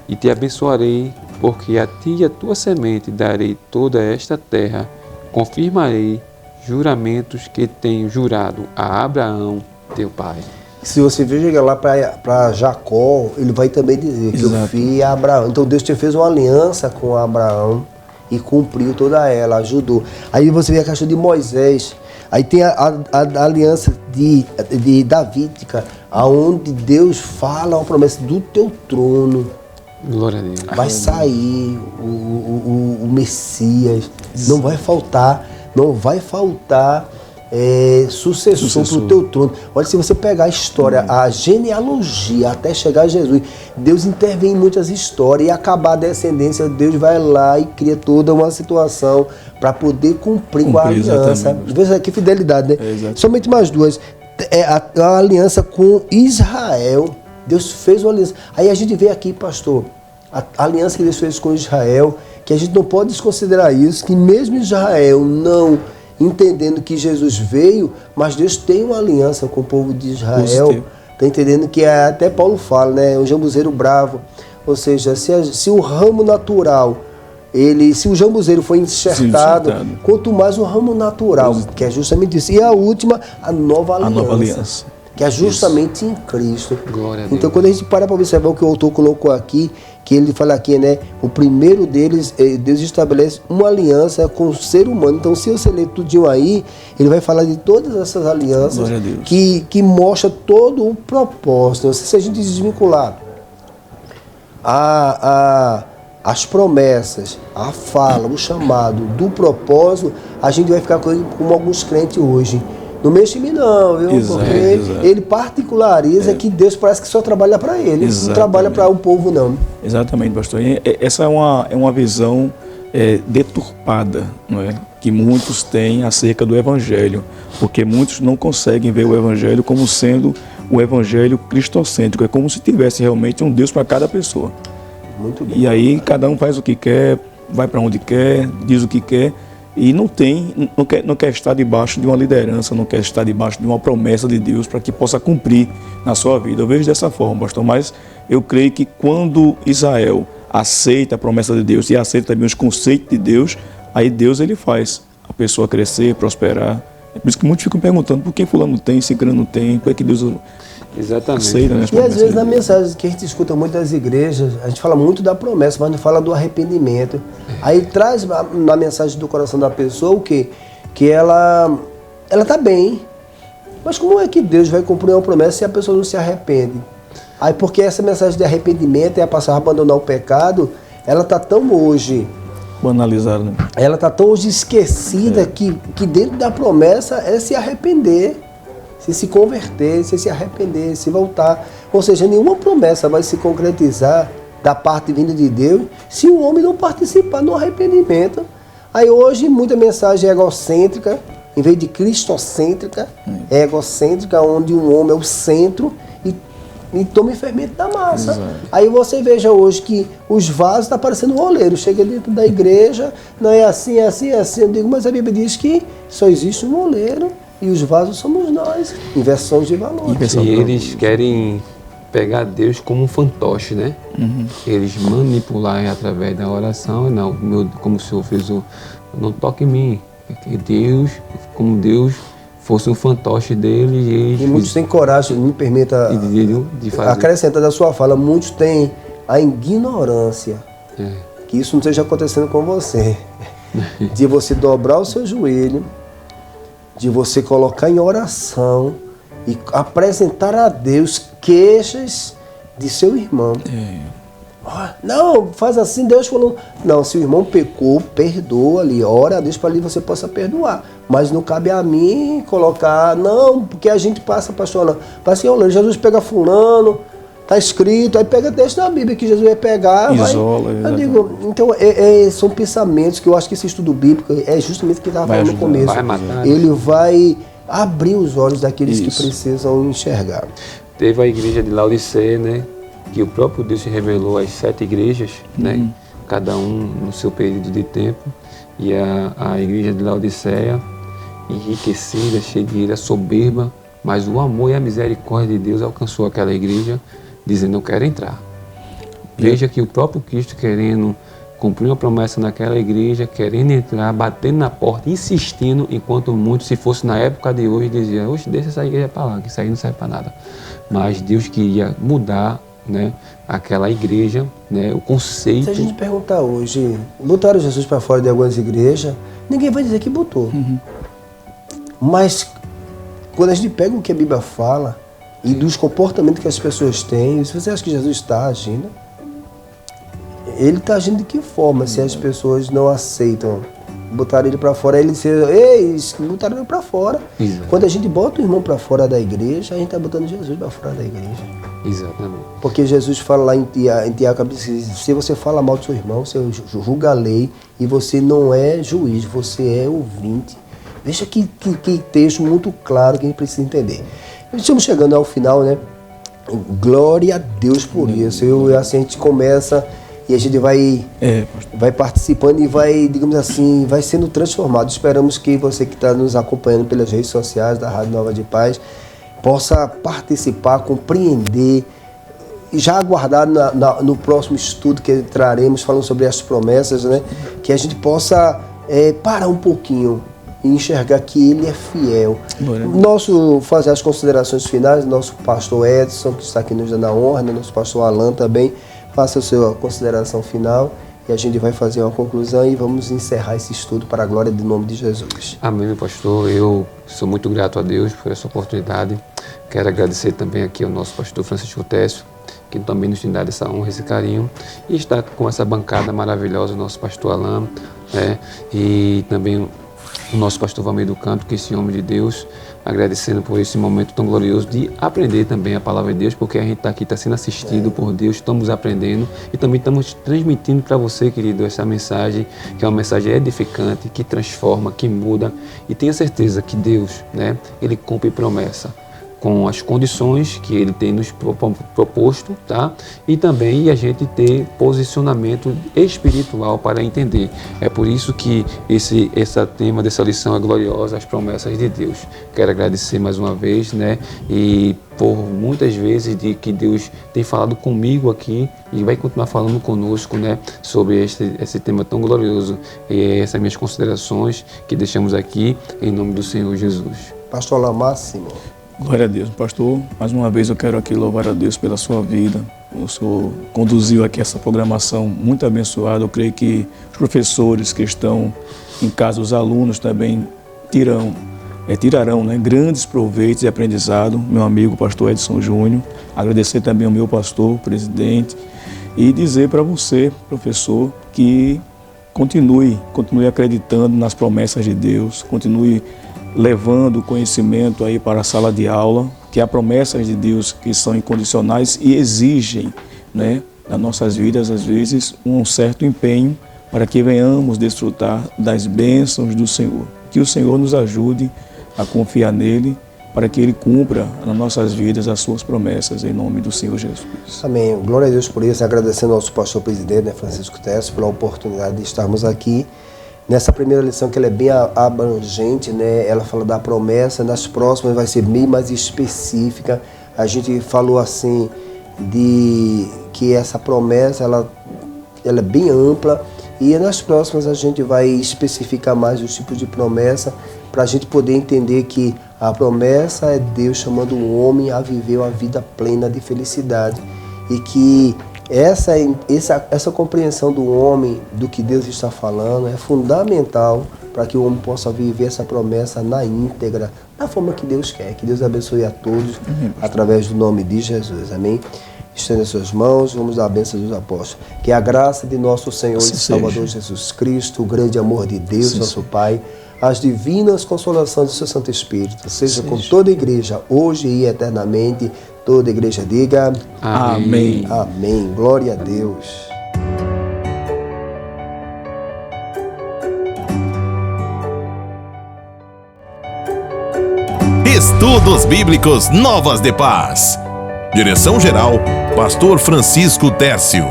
e te abençoarei, porque a ti e a tua semente darei toda esta terra, confirmarei juramentos que tenho jurado a Abraão, teu pai. Se você veja lá para Jacó, ele vai também dizer que eu fiz a Abraão. Então Deus fez uma aliança com Abraão e cumpriu toda ela, ajudou. Aí você vê a questão de Moisés. Aí tem a aliança de davídica, aonde Deus fala uma promessa do teu trono. Glória a Deus. Vai sair o Messias. Não vai faltar sucessor para o teu trono. Olha, se você pegar a história, a genealogia até chegar a Jesus, Deus intervém em muitas histórias e acabar a descendência, Deus vai lá e cria toda uma situação para poder cumprir com a aliança. Veja que fidelidade, né? Somente mais duas. A aliança com Israel. Deus fez uma aliança. Aí a gente vê aqui, pastor, a aliança que Deus fez com Israel, que a gente não pode desconsiderar isso, que mesmo Israel não entendendo que Jesus veio, mas Deus tem uma aliança com o povo de Israel. Está entendendo que até Paulo fala, né? O jambuzeiro bravo. Ou seja, se o ramo natural, se o jambuzeiro foi enxertado, quanto mais o ramo natural, que é justamente isso. E a última, a nova aliança. Que é justamente em Cristo. Glória a Deus. Então, quando a gente para observar o que o autor colocou aqui, que ele fala aqui, né? O primeiro deles, Deus estabelece uma aliança com o ser humano. Então, se você ler tudinho aí, ele vai falar de todas essas alianças que mostra todo o propósito. Se a gente desvincular a as promessas, a fala, o chamado do propósito, a gente vai ficar como alguns crentes hoje. Não mexe em mim não, viu? Exato, porque exato. ele particulariza que Deus parece que só trabalha para ele, Exatamente. não trabalha para o povo não. Exatamente, pastor. E essa é uma visão deturpada, não é? Que muitos têm acerca do Evangelho, porque muitos não conseguem ver o Evangelho como sendo o Evangelho cristocêntrico. É como se tivesse realmente um Deus para cada pessoa. Muito bem. E aí cada um faz o que quer, vai para onde quer, diz o que quer, e não quer estar debaixo de uma liderança, não quer estar debaixo de uma promessa de Deus para que possa cumprir na sua vida. Eu vejo dessa forma, pastor, mas eu creio que quando Israel aceita a promessa de Deus e aceita também os conceitos de Deus, aí Deus ele faz a pessoa crescer, prosperar. É por isso que muitos ficam perguntando por que fulano tem, ciclano não tem, por que Deus Exatamente. aceita, né, as E às promessas vezes de na Deus. mensagem que a gente escuta muito das igrejas, a gente fala muito da promessa, mas não fala do arrependimento. Aí traz na mensagem do coração da pessoa o quê? Que ela está bem. Mas como é que Deus vai cumprir uma promessa se a pessoa não se arrepende? Aí porque essa mensagem de arrependimento é a passar a abandonar o pecado, ela está tão hoje... Banalizaram, né? Ela está tão hoje esquecida que dentro da promessa é se arrepender, se converter, se arrepender, se voltar. Ou seja, nenhuma promessa vai se concretizar da parte vinda de Deus se o homem não participar no arrependimento. Aí hoje muita mensagem é egocêntrica, em vez de cristocêntrica, é egocêntrica, onde um homem é o centro e toma fermento da massa. Exato. Aí você veja hoje que os vasos estão parecendo um oleiro. Chega dentro da igreja, não é assim, é assim, é assim. Eu digo, mas a Bíblia diz que só existe um oleiro e os vasos somos nós. Inversões de valores. Inversão. E eles querem pegar Deus como um fantoche, né? Eles manipularem através da oração. Não, como o Senhor fez não toque em mim. Que Deus, como Deus fosse um fantoche deles. E muitos têm coragem, me permita de fazer. acrescentar da sua fala, muitos têm a ignorância, que isso não esteja acontecendo com você, de você dobrar o seu joelho, de você colocar em oração e apresentar a Deus queixas de seu irmão. Não, faz assim, Deus falou. Não, se o irmão pecou, perdoa ali, ora a Deus para ali você possa perdoar. Mas não cabe a mim colocar, não, porque a gente passa, pastor, não. Passa assim, olha, Jesus pega fulano, tá escrito, aí pega texto da Bíblia que Jesus vai pegar. Isola, eu digo, então são pensamentos que eu acho que esse estudo bíblico é justamente o que estava falando no começo. Vai matar, Ele vai abrir os olhos daqueles que precisam enxergar. Teve a igreja de Laodiceia, né? Que o próprio Deus se revelou às 7 igrejas, né? Cada um no seu período de tempo. E a igreja de Laodiceia, enriquecida, cheia de ira, soberba, mas o amor e a misericórdia de Deus alcançou aquela igreja, dizendo, eu quero entrar. Veja que o próprio Cristo querendo cumprir uma promessa naquela igreja, querendo entrar, batendo na porta, insistindo, enquanto muitos, se fosse na época de hoje, diziam, oxe, deixa essa igreja para lá, que isso aí não serve para nada. Mas Deus queria mudar, né, aquela igreja, né, o conceito. Se a gente perguntar hoje, botaram Jesus para fora de algumas igrejas, ninguém vai dizer que botou. Mas quando a gente pega o que a Bíblia fala e dos comportamentos que as pessoas têm, se você acha que Jesus está agindo, ele está agindo de que forma se as pessoas não aceitam? Botaram ele para fora, ele disse, ei, botaram ele para fora. Exato. Quando a gente bota o irmão para fora da igreja, a gente está botando Jesus para fora da igreja. Exatamente. Porque Jesus fala lá em Tiago, se você fala mal do seu irmão, você julga a lei e você não é juiz, você é ouvinte. Veja que texto muito claro que a gente precisa entender. Estamos chegando ao final, né? Glória a Deus por isso. Assim a gente começa e a gente vai participando e vai, digamos assim, vai sendo transformado. Esperamos que você que está nos acompanhando pelas redes sociais da Rádio Nova de Paz possa participar, compreender e já aguardar no próximo estudo que traremos falando sobre as promessas, né? Que a gente possa parar um pouquinho e enxergar que Ele é fiel. Fazer as considerações finais, nosso pastor Edson, que está aqui nos dando a honra, né? Nosso pastor Alan também, faça a sua consideração final e a gente vai fazer uma conclusão e vamos encerrar esse estudo para a glória do nome de Jesus. Amém, meu pastor. Eu sou muito grato a Deus por essa oportunidade. Quero agradecer também aqui ao nosso pastor Francisco Técio que também nos tem dado essa honra, esse carinho, e está com essa bancada maravilhosa, o nosso pastor Alain, né? E também o nosso pastor Valmir do Canto, que é esse homem de Deus, agradecendo por esse momento tão glorioso de aprender também a palavra de Deus, porque a gente está aqui, está sendo assistido por Deus, estamos aprendendo e também estamos transmitindo para você, querido, essa mensagem, que é uma mensagem edificante, que transforma, que muda, e tenha certeza que Deus, né, Ele cumpre promessa com as condições que Ele tem nos proposto, tá? E também a gente ter posicionamento espiritual para entender. É por isso que esse tema dessa lição é gloriosa, as promessas de Deus. Quero agradecer mais uma vez, né? E por muitas vezes de que Deus tem falado comigo aqui e vai continuar falando conosco, né? Sobre esse tema tão glorioso. E essas minhas considerações que deixamos aqui em nome do Senhor Jesus. Pastor Alain Máximo. Glória a Deus, pastor. Mais uma vez eu quero aqui louvar a Deus pela sua vida. O senhor conduziu aqui essa programação muito abençoada. Eu creio que os professores que estão em casa, os alunos também tirarão, né, grandes proveitos e aprendizado. Meu amigo, pastor Edson Júnior. Agradecer também ao meu pastor, presidente, e dizer para você, professor, que continue acreditando nas promessas de Deus, continue levando o conhecimento aí para a sala de aula, que há promessas de Deus que são incondicionais e exigem, né, nas nossas vidas, às vezes, um certo empenho para que venhamos desfrutar das bênçãos do Senhor. Que o Senhor nos ajude a confiar nele, para que ele cumpra nas nossas vidas as suas promessas, em nome do Senhor Jesus. Amém. Glória a Deus por isso. Agradecendo ao nosso pastor presidente, né, Francisco Tércio, pela oportunidade de estarmos aqui. Nessa primeira lição, que ela é bem abrangente, né? Ela fala da promessa, nas próximas vai ser bem mais específica. A gente falou assim, de que essa promessa ela é bem ampla, e nas próximas a gente vai especificar mais os tipos de promessa, para a gente poder entender que a promessa é Deus chamando o homem a viver uma vida plena de felicidade, e que essa compreensão do homem, do que Deus está falando, é fundamental para que o homem possa viver essa promessa na íntegra, da forma que Deus quer. Que Deus abençoe a todos, através do nome de Jesus. Amém? Estenda as suas mãos, vamos dar a bênção dos apóstolos. Que a graça de nosso Senhor e Salvador Jesus Cristo, o grande amor de Deus, nosso Pai, as divinas consolações do seu Santo Espírito, seja com toda a igreja, hoje e eternamente. Toda a igreja diga Amém. Amém. Glória a Deus. Estudos Bíblicos Novas de Paz. Direção-geral, Pastor Francisco Tércio.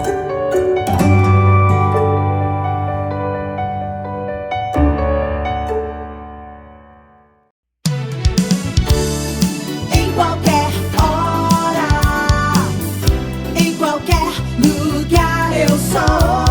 Em qualquer hora, em qualquer lugar, eu sou.